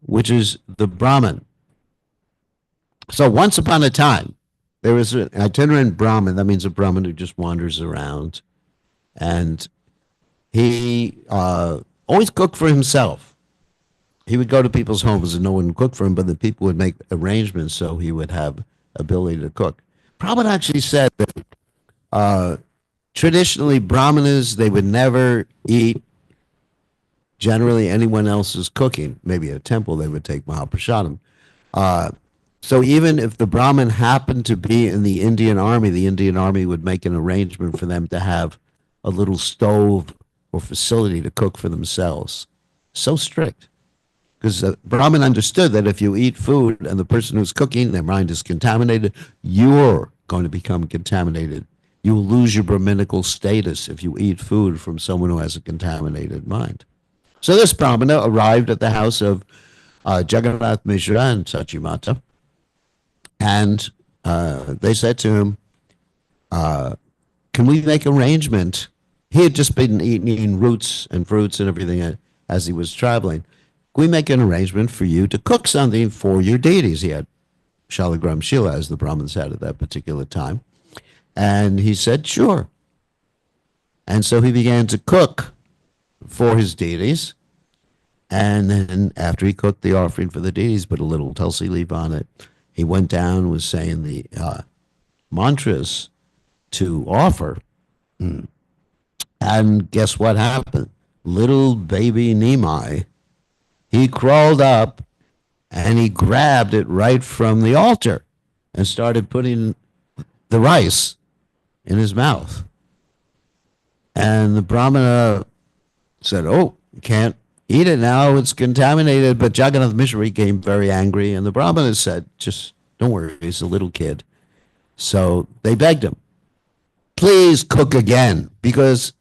which is the Brahmin. So once upon a time, there was an itinerant Brahmin. That means a Brahmin who just wanders around. And he always cooked for himself. He would go to people's homes and no one would cook for him, but the people would make arrangements so he would have ability to cook. Prabhupada actually said that traditionally Brahmanas, they would never eat generally anyone else's cooking. Maybe at a temple they would take Mahaprasadam. So even if the Brahmin happened to be in the Indian army would make an arrangement for them to have a little stove or facility to cook for themselves. So strict. Because the Brahmin understood that if you eat food and the person who's cooking, their mind is contaminated, you're going to become contaminated. You will lose your Brahminical status if you eat food from someone who has a contaminated mind. So this Brahmana arrived at the house of Jagannath Mishra and Sachimata. And they said to him, can we make arrangement? He had just been eating roots and fruits and everything as he was traveling. Can we make an arrangement for you to cook something for your deities? He had Shalagram Shila, as the Brahmins had at that particular time. And he said, sure. And so he began to cook for his deities. And then after he cooked the offering for the deities, put a little tulsi leaf on it, he went down, was saying the mantras to offer. And guess what happened? Little baby Nimai, he crawled up and he grabbed it right from the altar and started putting the rice in his mouth. And the Brahmana said, oh, you can't eat it now, it's contaminated. But Jagannath Mishra became very angry, and the Brahmana said, just don't worry, he's a little kid. So they begged him, please cook again, because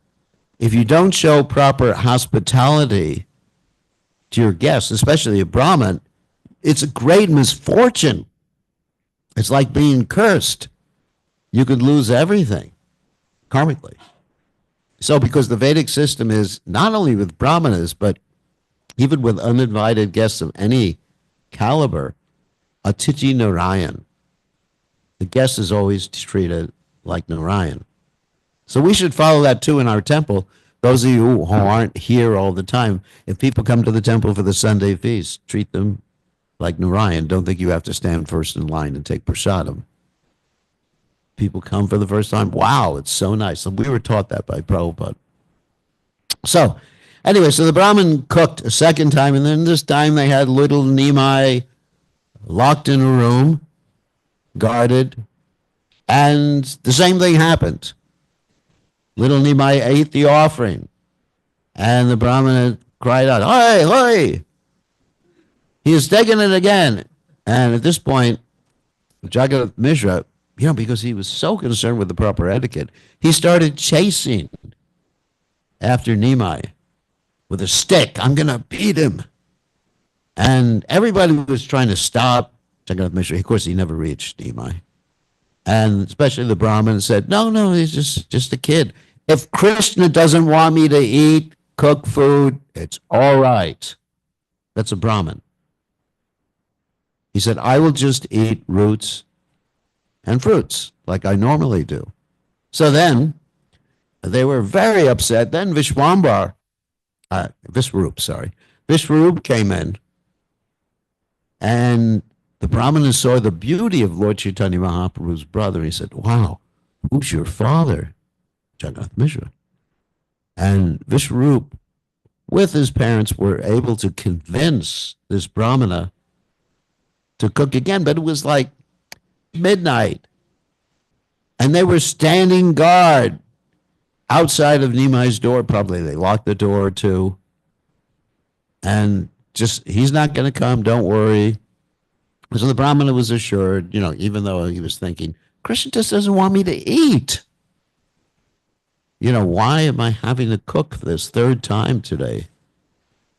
if you don't show proper hospitality to your guests, especially a Brahmin, it's a great misfortune. It's like being cursed. You could lose everything karmically. So because the Vedic system is not only with brahmanas, but even with uninvited guests of any caliber, Atithi Narayan, the guest is always treated like Narayan. So we should follow that too in our temple. Those of you who aren't here all the time, if people come to the temple for the Sunday feast, treat them like Narayan. Don't think you have to stand first in line and take prasadam. People come for the first time. Wow, it's so nice. And we were taught that by Prabhupada. So, anyway, so the Brahmin cooked a second time, and then this time they had little Nimai locked in a room, guarded, and the same thing happened. Little Nimai ate the offering, and the Brahmana cried out, "Hey, hey!" He has taken it again. And at this point, Jagannath Mishra, because he was so concerned with the proper etiquette, he started chasing after Nimai with a stick. I'm going to beat him. And everybody was trying to stop Jagannath Mishra. Of course, he never reached Nimai. And especially the Brahmin said, no, he's just a kid. If Krishna doesn't want me to eat cooked food, it's all right. That's a Brahmin. He said, I will just eat roots and fruits like I normally do. So then they were very upset. Then Vishwarup came in, and the Brahmana saw the beauty of Lord Chaitanya Mahaprabhu's brother. He said, wow, who's your father? Jagannath Mishra. And Vishwarup, with his parents, were able to convince this Brahmana to cook again, but it was like midnight. And they were standing guard outside of Nimai's door. Probably they locked the door too. And just, he's not going to come, don't worry. So the Brahmana was assured, even though he was thinking, Krishna just doesn't want me to eat. Why am I having to cook this third time today?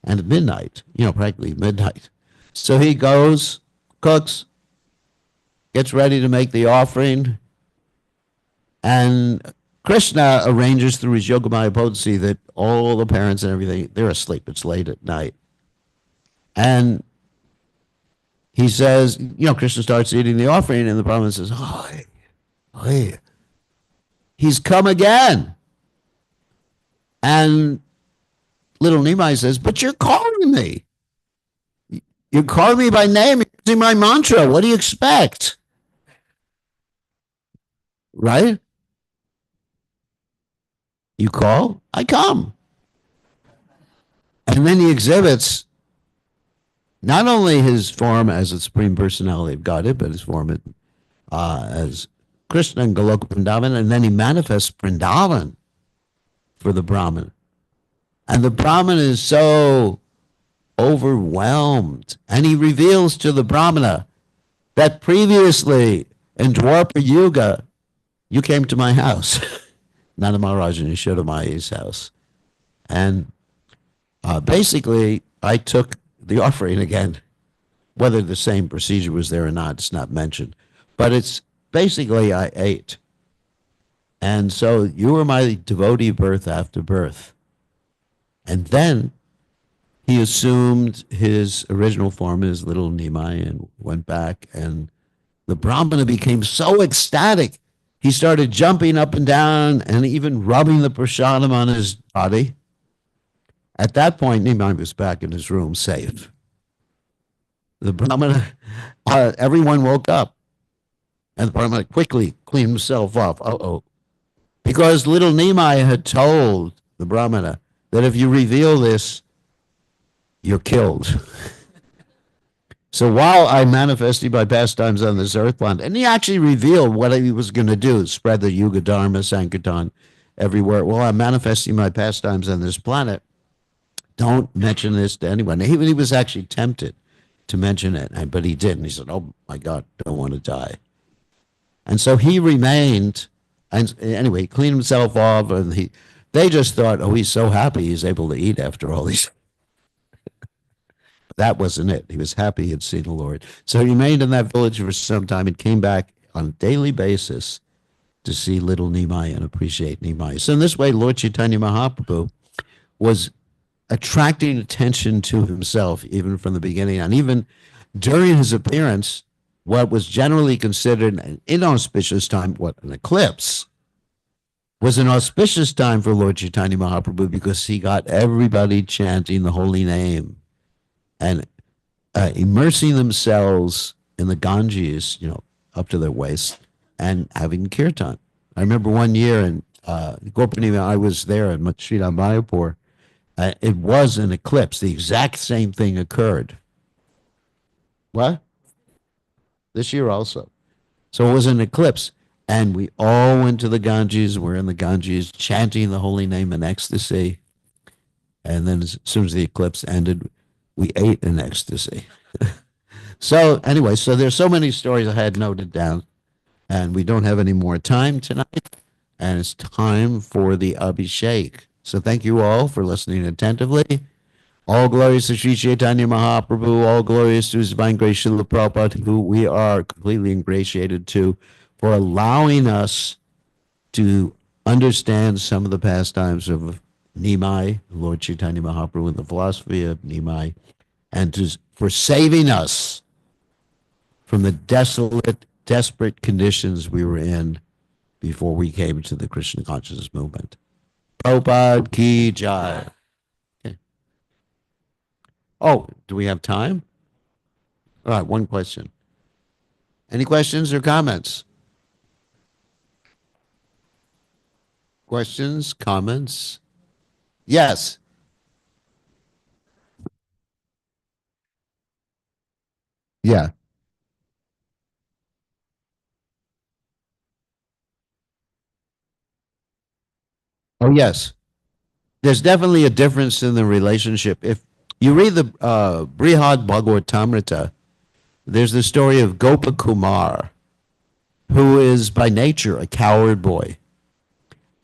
And at midnight, practically midnight. So he goes, cooks, gets ready to make the offering, and Krishna arranges through his Yogamaya potency that all the parents and everything, they're asleep. It's late at night. And he says, Krishna starts eating the offering, and the Brahman says, hey, he's come again. And little Nimai says, but you're calling me. You call me by name, you're using my mantra. What do you expect? Right? You call, I come. And then he exhibits not only his form as the Supreme Personality of Godhead, but his form as Krishna and Goloka Vrindavan, and then he manifests Vrindavan for the Brahman. And the Brahman is so overwhelmed, and he reveals to the Brahmana that previously in Dwapara Yuga, you came to my house, Nanda Maharaj and Yashoda house. And basically, I took the offering again. Whether the same procedure was there or not, it's not mentioned. But it's basically I ate. And so you were my devotee birth after birth. And then he assumed his original form as little Nimai and went back. And the Brahmana became so ecstatic. He started jumping up and down and even rubbing the prasadam on his body. At that point, Nimai was back in his room, safe. The Brahmana, everyone woke up. And the Brahmana quickly cleaned himself off. Because little Nimai had told the Brahmana that if you reveal this, you're killed. So while I manifested my pastimes on this earthland, and he actually revealed what he was going to do, spread the Yuga Dharma, Sankirtan everywhere. Well, I'm manifesting my pastimes on this planet. Don't mention this to anyone. He was actually tempted to mention it, but he didn't. He said, oh my God, don't want to die. And so he remained, and anyway, he cleaned himself off, and they just thought, oh, he's so happy he's able to eat after all these. That wasn't it. He was happy he had seen the Lord. So he remained in that village for some time and came back on a daily basis to see little Nimai and appreciate Nimai. So in this way, Lord Chaitanya Mahaprabhu was attracting attention to himself even from the beginning. And even during his appearance, what was generally considered an inauspicious time, an eclipse, was an auspicious time for Lord Chaitanya Mahaprabhu because he got everybody chanting the holy name and immersing themselves in the Ganges, up to their waist, and having kirtan. I remember one year in Gorpanima, I was there in Sridham Mayapur. It was an eclipse. The exact same thing occurred. What? This year also. So it was an eclipse. And we all went to the Ganges. We're in the Ganges chanting the holy name in ecstasy. And then as soon as the eclipse ended, we ate in ecstasy. So anyway, so there's so many stories I had noted down. And we don't have any more time tonight. And it's time for the Abhishek. So thank you all for listening attentively. All glories to Sri Chaitanya Mahaprabhu. All glories to His Divine Grace Srila Prabhupada, who we are completely ingratiated to for allowing us to understand some of the pastimes of Nimai, Lord Chaitanya Mahaprabhu, and the philosophy of Nimai, and for saving us from the desolate, desperate conditions we were in before we came to the Krishna consciousness movement. Prabhupada ki jai. Okay. Oh, do we have time? All right, one question. Any questions or comments? Questions, comments? Yes. Yeah. Oh, yes. There's definitely a difference in the relationship. If you read the Brihad Bhagavatamrita, there's the story of Gopakumar, who is by nature a coward boy.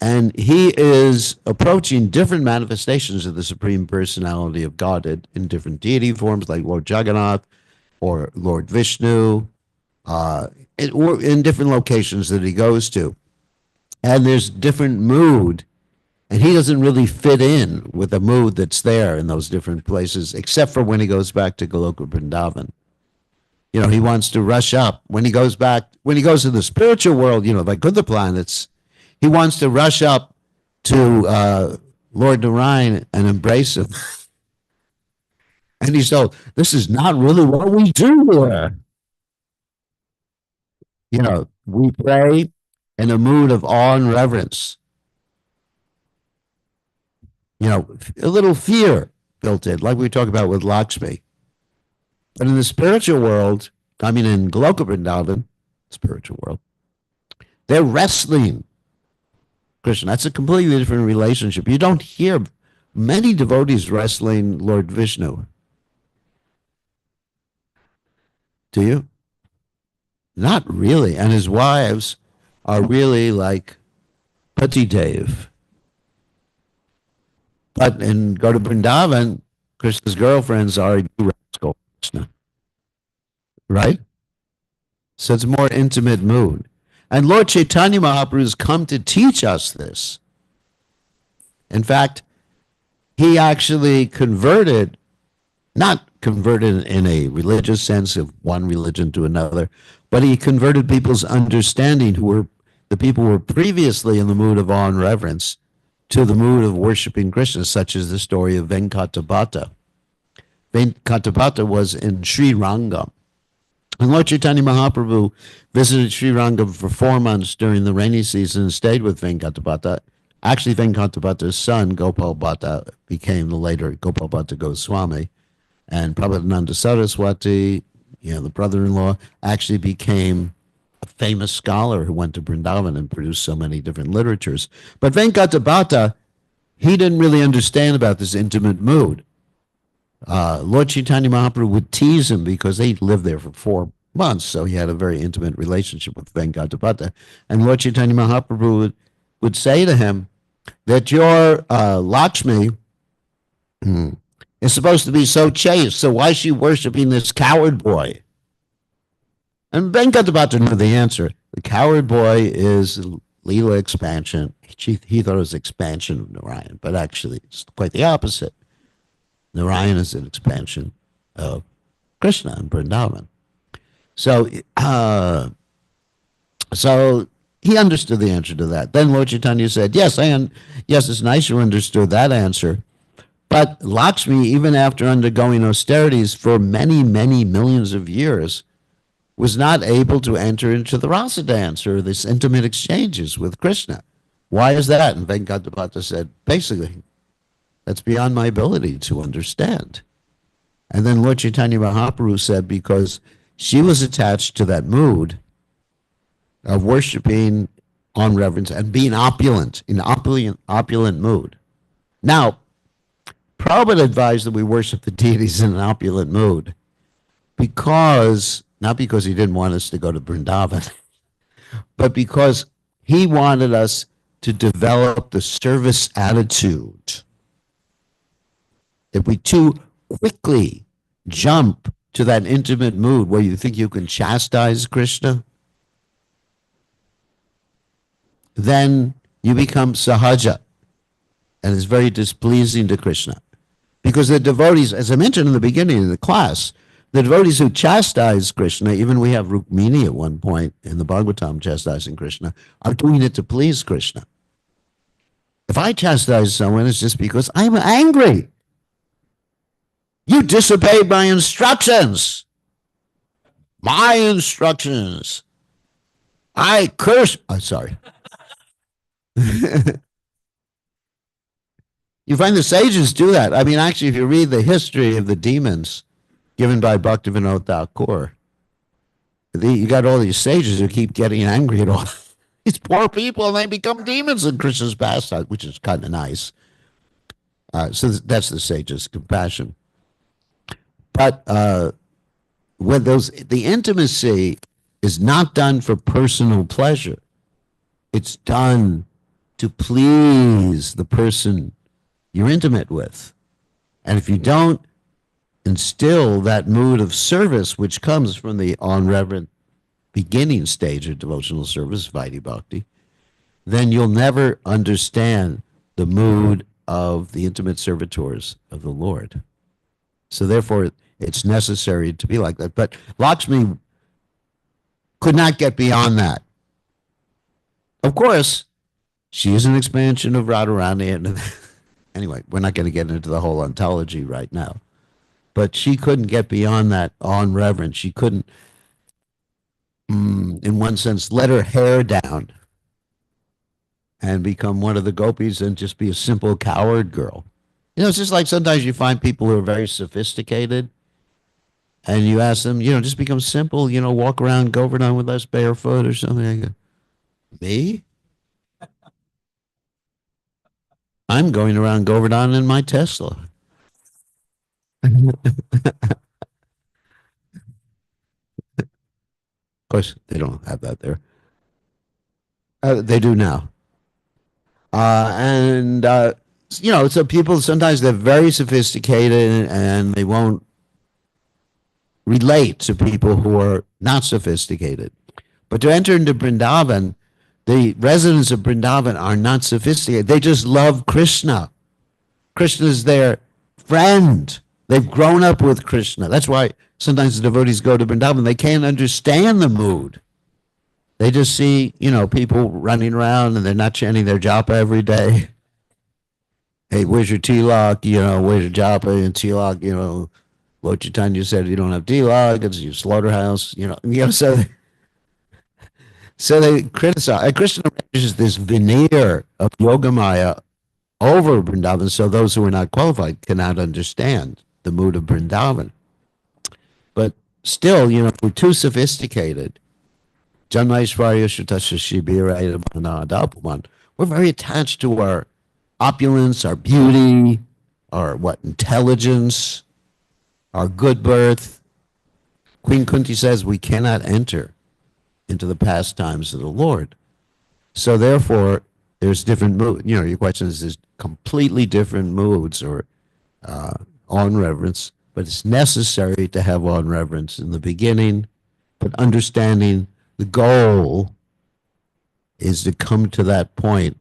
And he is approaching different manifestations of the Supreme Personality of Godhead in different deity forms like Lord Jagannath or Lord Vishnu, or in different locations that he goes to. And there's different mood. And he doesn't really fit in with the mood that's there in those different places, except for when he goes back to Goloka Vrindavan. He wants to rush up. When he goes to the spiritual world, like other planets, he wants to rush up to Lord Narayan and embrace him. And he's told, this is not really what we do here. We pray in a mood of awe and reverence. A little fear built in, like we talk about with Lakshmi. But in the spiritual world, in Goloka Vrindavan, spiritual world, they're wrestling Krishna. That's a completely different relationship. You don't hear many devotees wrestling Lord Vishnu. Do you? Not really. And his wives are really like Pati Dev. But in go to Vrindavan, Krishna's girlfriends are rascal Krishna. Right? So it's a more intimate mood. And Lord Chaitanya Mahaprabhu has come to teach us this. In fact, he actually converted, not converted in a religious sense of one religion to another, but he converted people's understanding the people who were previously in the mood of awe and reverence to the mood of worshiping Krishna, such as the story of Venkatabhata. Venkatabhata was in Sri Rangam. And Lord Chaitanya Mahaprabhu visited Sri Rangam for 4 months during the rainy season and stayed with Venkatabhata. Actually, Venkatabhata's son, Gopal Bhatta, became the later Gopal Bhatta Goswami. And Prabhupada Saraswati, the brother-in-law, actually became a famous scholar who went to Vrindavan and produced so many different literatures. But Venkatabhata, he didn't really understand about this intimate mood. Lord Chaitanya Mahaprabhu would tease him because they lived there for 4 months, so he had a very intimate relationship with Venkatabhata. And Lord Chaitanya Mahaprabhu would say to him that your Lakshmi is supposed to be so chaste, so why is she worshiping this coward boy? And Venkatabhata knew the answer. The coward boy is Leela expansion. He thought it was expansion of Narayan, but actually it's quite the opposite. Narayan is an expansion of Krishna and Vrindavan. So, so he understood the answer to that. Then Lord Chaitanya said, yes, yes, it's nice you understood that answer. But Lakshmi, even after undergoing austerities for many, many millions of years, was not able to enter into the rasa dance or this intimate exchanges with Krishna. Why is that? And Venkatapata said, basically, that's beyond my ability to understand. And then Lord Chaitanya Mahaprabhu said, because she was attached to that mood of worshiping on reverence and being opulent, in opulent mood. Now, Prabhupada advised that we worship the deities in an opulent mood because, not because he didn't want us to go to Vrindavan, but because he wanted us to develop the service attitude. If we too quickly jump to that intimate mood where you think you can chastise Krishna, then you become sahaja, and it's very displeasing to Krishna. Because the devotees, as I mentioned in the beginning of the class, the devotees who chastise Krishna, even we have Rukmini at one point in the Bhagavatam chastising Krishna, are doing it to please Krishna. If I chastise someone, it's just because I'm angry. You disobeyed my instructions. My instructions. I curse. I'm sorry. You find the sages do that. I mean, actually, if you read the history of the demons given by Bhaktivinoda Thakur, you got all these sages who keep getting angry at all these poor people, and they become demons in Krishna's pastime, which is kind of nice. So that's the sages' compassion. But when the intimacy is not done for personal pleasure, it's done to please the person you're intimate with. And if you don't instill that mood of service, which comes from the unreverent beginning stage of devotional service, Vaidhi Bhakti, then you'll never understand the mood of the intimate servitors of the Lord. So therefore, it's necessary to be like that. But Lakshmi could not get beyond that. Of course, she is an expansion of Radharani. And anyway, we're not going to get into the whole ontology right now. But she couldn't get beyond that on reverence. She couldn't, in one sense, let her hair down and become one of the gopis and just be a simple coward girl. You know, it's just like sometimes you find people who are very sophisticated and you ask them, you know, just become simple, you know, walk around Govardhan with us barefoot or something. I go, me? I'm going around Govardhan in my Tesla. Of course, they don't have that there. They do now. You know, so people, sometimes they're very sophisticated and they won't relate to people who are not sophisticated. But to enter into Vrindavan, the residents of Vrindavan are not sophisticated. They just love Krishna. Krishna is their friend. They've grown up with Krishna. That's why sometimes the devotees go to Vrindavan. They can't understand the mood. They just see, you know, people running around and they're not chanting their japa every day. Hey, where's your tilak? You know, where's your japa and tilak? You know, Lord Chaitanya said you don't have tilak, it's your slaughterhouse. You know, so they criticize. Krishna arranges this veneer of Yogamaya over Vrindavan, so those who are not qualified cannot understand the mood of Vrindavan. But still, you know, if we're too sophisticated, we're very attached to our opulence, our beauty, our intelligence, our good birth. Queen Kunti says we cannot enter into the pastimes of the Lord. So therefore, there's different moods. You know, your question is there's completely different moods or on reverence, but it's necessary to have on reverence in the beginning, but understanding the goal is to come to that point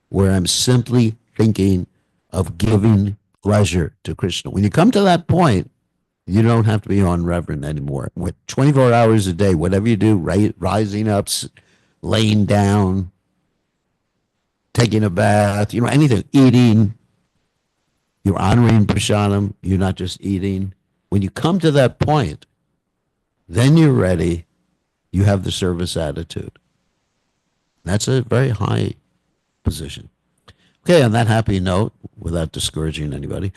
where I'm simply thinking of giving pleasure to Krishna. When you come to that point, you don't have to be on reverend anymore. With 24 hours a day, whatever you do, right, rising up, laying down, taking a bath, anything, eating, you're honoring prasadam, you're not just eating. When you come to that point, then you're ready. You have the service attitude. That's a very high position. Okay, on that happy note, without discouraging anybody,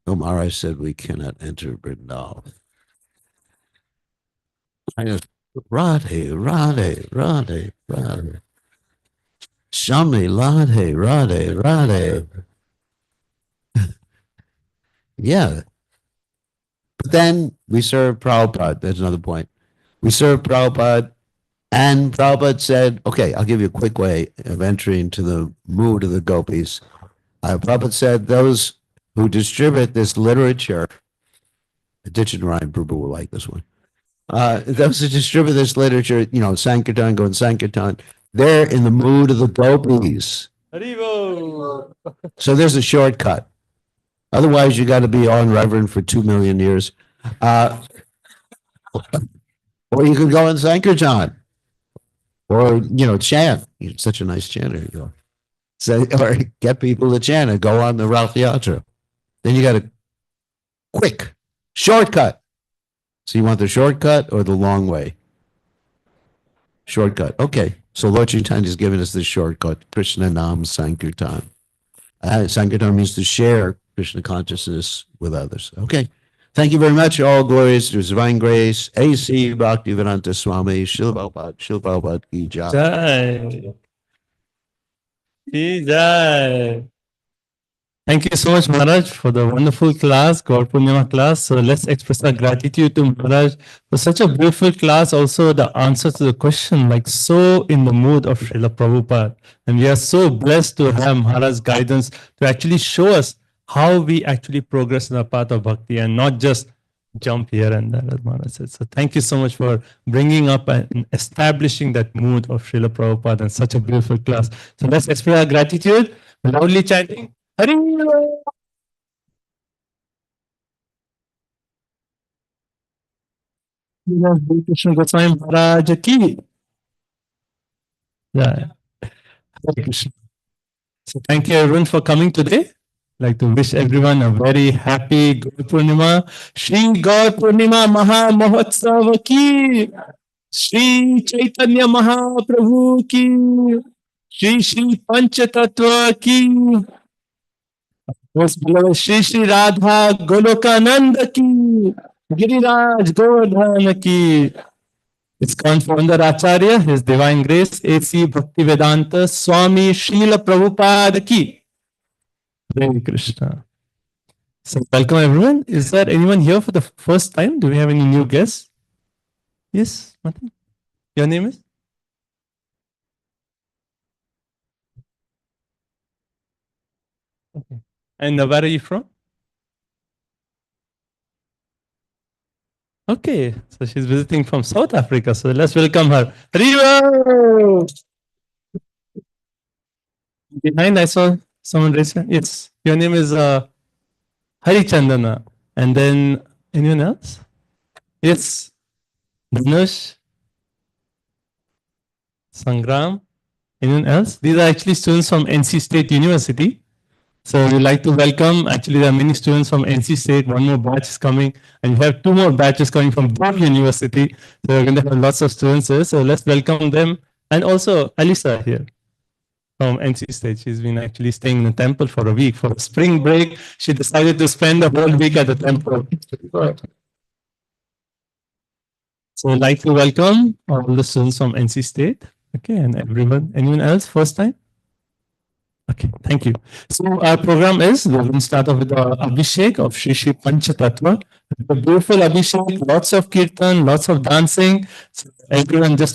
Maharaj said we cannot enter Vrindavan. Radhe, Radhe, Radhe, Radhe. Shami, Radhe, Radhe, Radhe. Yeah. But then we serve Prabhupada. That's another point. We serve Prabhupada, and Prabhupada said, okay, I'll give you a quick way of entering to the mood of the gopis. Prabhupada said, those who distribute this literature, Ditchin Prabhu will like this one. Those who distribute this literature, Sankirtan, going Sankirtan, they're in the mood of the gopis. So there's a shortcut. Otherwise, you got to be on reverend for 2 million years. Or you could go in Sankirtan. Or, chant. You're such a nice chanter. Or get people to chant and go on the Rath Yatra. Then you got a quick shortcut. So you want the shortcut or the long way? Shortcut. Okay. So Lord Chaitanya is giving us the shortcut. Krishna Nam Sankirtan. Sankirtan means to share Krishna consciousness with others. Okay. Thank you very much. All glories to His divine grace. A.C. Bhaktivedanta Swami. Shila Prabhupada ki jai. Jai. Ki jai. Thank you so much, Maharaj, for the wonderful class, God Purnima class. So let's express our gratitude to Maharaj for such a beautiful class. Also, the answer to the question, like so in the mood of Srila Prabhupada. And we are so blessed to have Maharaj's guidance to actually show us how we actually progress in the path of bhakti and not just jump here and there, as Maharaj said. So thank you so much for bringing up and establishing that mood of Srila Prabhupada in such a beautiful class. So let's express our gratitude, loudly chanting. Hari Bir Krishna Goswami Maharaj ki. Yeah. Hare Krishna. So thank you everyone for coming today. I'd like to wish everyone a very happy Gaur Purnima. Shri Gaur Purnima Maha Mahotsav ki. Shri Chaitanya Mahaprabhu ki. Shri Shri Pancha Tattva ki. Most beloved Shri Shri Radha Golokananda ki. Giriraj Govardhana ki. It's founder Acharya, His Divine Grace, A.C. Bhaktivedanta Swami Srila Prabhupada ki. Hare Krishna. So welcome everyone. Is there anyone here for the first time? Do we have any new guests? Yes, Martin? Your name is? Okay. And where are you from? Okay, so she's visiting from South Africa. So let's welcome her. Riva! Behind, I saw someone raise hand. Yes, your name is Hari Chandana. And then anyone else? Yes, Dhanush, Sangram. Anyone else? These are actually students from NC State University. So we'd like to welcome, actually there are many students from NC State, one more batch is coming, and we have 2 more batches coming from Bob University. So we're going to have lots of students here. So let's welcome them. And also Alisa here from NC State. She's been actually staying in the temple for a week. For spring break, she decided to spend the whole week at the temple. So I'd like to welcome all the students from NC State. Okay, and everyone, anyone else first time? Okay, thank you. So our program is, we're going to start off with the Abhishek of Shri Shri Pancha Tattva. A beautiful Abhishek, lots of kirtan, lots of dancing. So everyone just